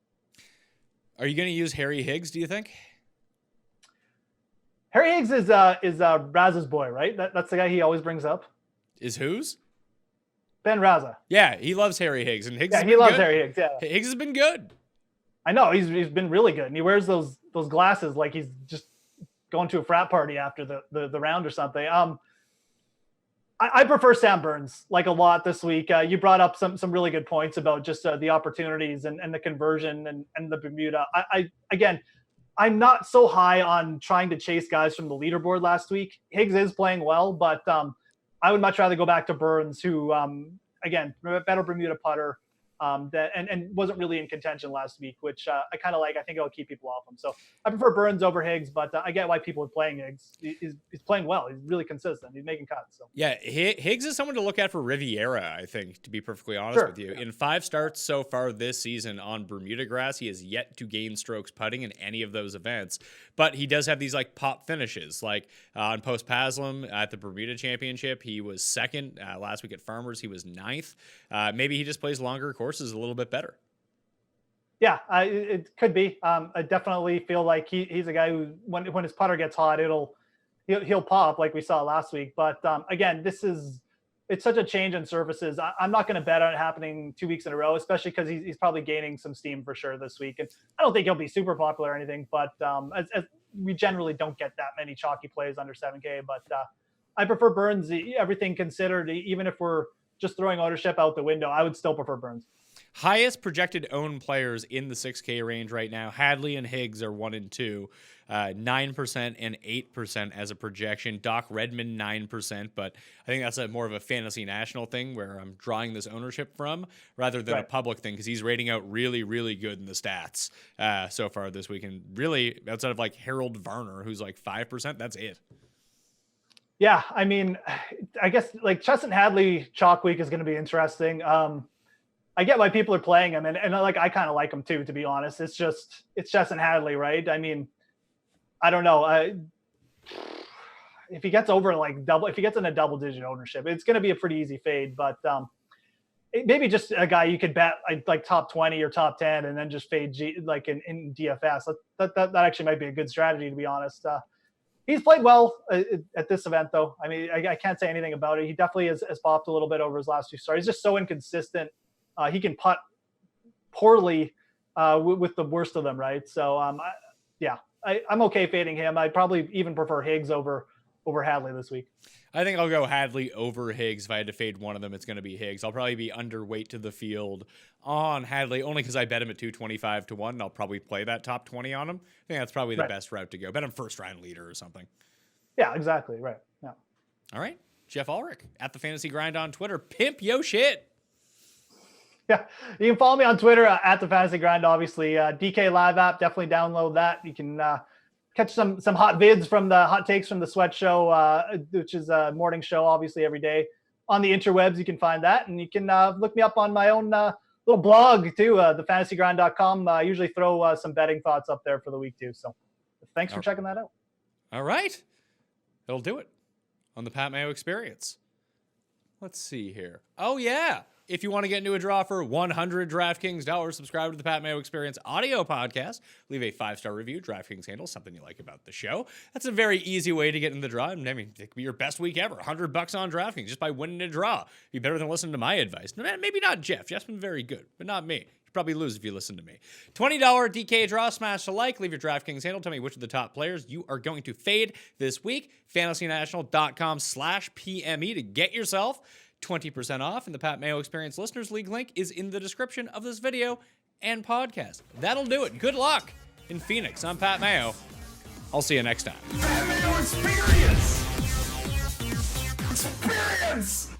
Are you going to use Harry Higgs, do you think? Harry Higgs is Raz's boy, right? That's the guy he always brings up. Is whose? Ben Raza. Yeah, he loves Harry Higgs, and Higgs. Yeah, he loves Harry Higgs. Yeah, Higgs has been good. I know he's been really good, and he wears those glasses like he's just going to a frat party after the round or something. I prefer Sam Burns like a lot this week. You brought up some really good points about just the opportunities and the conversion and the Bermuda. I'm not so high on trying to chase guys from the leaderboard last week. Higgs is playing well, but I would much rather go back to Burns, who, again, better Bermuda putter, and wasn't really in contention last week, which I kind of like. I think it'll keep people off him. So I prefer Burns over Higgs, but I get why people are playing Higgs. He's playing well. He's really consistent. He's making cuts. So yeah, Higgs is someone to look at for Riviera, I think, to be perfectly honest with you. Yeah. In 5 starts so far this season on Bermuda grass, he has yet to gain strokes putting in any of those events. But he does have these like pop finishes, like on Post Paslam at the Bermuda Championship, he was 2nd. Last week at Farmers, he was 9th. Maybe he just plays longer courses a little bit better. Yeah, it could be. I definitely feel like he's a guy who, when his putter gets hot, he'll pop like we saw last week. But again, it's such a change in surfaces. I'm not going to bet on it happening 2 weeks in a row, especially because he's probably gaining some steam for sure this week. And I don't think he'll be super popular or anything, but as we generally don't get that many chalky plays under 7K. But I prefer Burns, everything considered. Even if we're just throwing ownership out the window, I would still prefer Burns. Highest projected owned players in the 6K range right now, Hadley and Higgs are 1 and 2, 9% and 8% as a projection. Doc Redman 9%, but I think that's more of a fantasy national thing where I'm drawing this ownership from rather than a public thing, because he's rating out really, really good in the stats so far this week. And really, outside of like Harold Varner, who's like 5%, that's it. Yeah, I mean, I guess like Chesson Hadley chalk week is going to be interesting. I get why people are playing him, and like I kind of like him too, to be honest. It's Chesson Hadley, right? I mean, I don't know. If he gets over if he gets in a double-digit ownership, it's going to be a pretty easy fade. But maybe just a guy you could bet like top 20 or top 10, and then just fade in DFS. That actually might be a good strategy, to be honest. He's played well at this event, though. I mean, I can't say anything about it. He definitely has popped a little bit over his last 2 starts. He's just so inconsistent. He can putt poorly with the worst of them, right? So, I'm okay fading him. I'd probably even prefer Higgs over Hadley this week. I think I'll go Hadley over Higgs. If I had to fade one of them, it's going to be Higgs. I'll probably be underweight to the field on Hadley, only because I bet him at 225 to 1, and I'll probably play that top 20 on him. I think that's probably the best route to go. Bet him first round leader or something. Yeah, exactly. Right. Yeah. All right. Geoff Ulrich at the Fantasy Grind on Twitter. Pimp yo shit. Yeah, you can follow me on Twitter at the Fantasy Grind. Obviously, DK Live app. Definitely download that. You can catch some hot vids from the hot takes from the Sweat Show, which is a morning show, obviously every day on the interwebs. You can find that, and you can look me up on my own little blog too, thefantasygrind.com. I usually throw some betting thoughts up there for the week too. So, thanks for checking that out. All right, that'll do it on the Pat Mayo Experience. Let's see here. Oh yeah. If you want to get into a draw for $100 DraftKings dollars, subscribe to the Pat Mayo Experience audio podcast. Leave a 5-star review. DraftKings handles something you like about the show. That's a very easy way to get in the draw. I mean, it could be your best week ever. $100 on DraftKings just by winning a draw. Be better than listening to my advice. Maybe not Geoff. Geoff's been very good, but not me. You'd probably lose if you listen to me. $20 DK draw. Smash a like. Leave your DraftKings handle. Tell me which of the top players you are going to fade this week. FantasyNational.com/PME to get yourself 20% off, and the Pat Mayo Experience Listeners League link is in the description of this video and podcast. That'll do it. Good luck in Phoenix. I'm Pat Mayo. I'll see you next time. Pat Mayo Experience! Experience!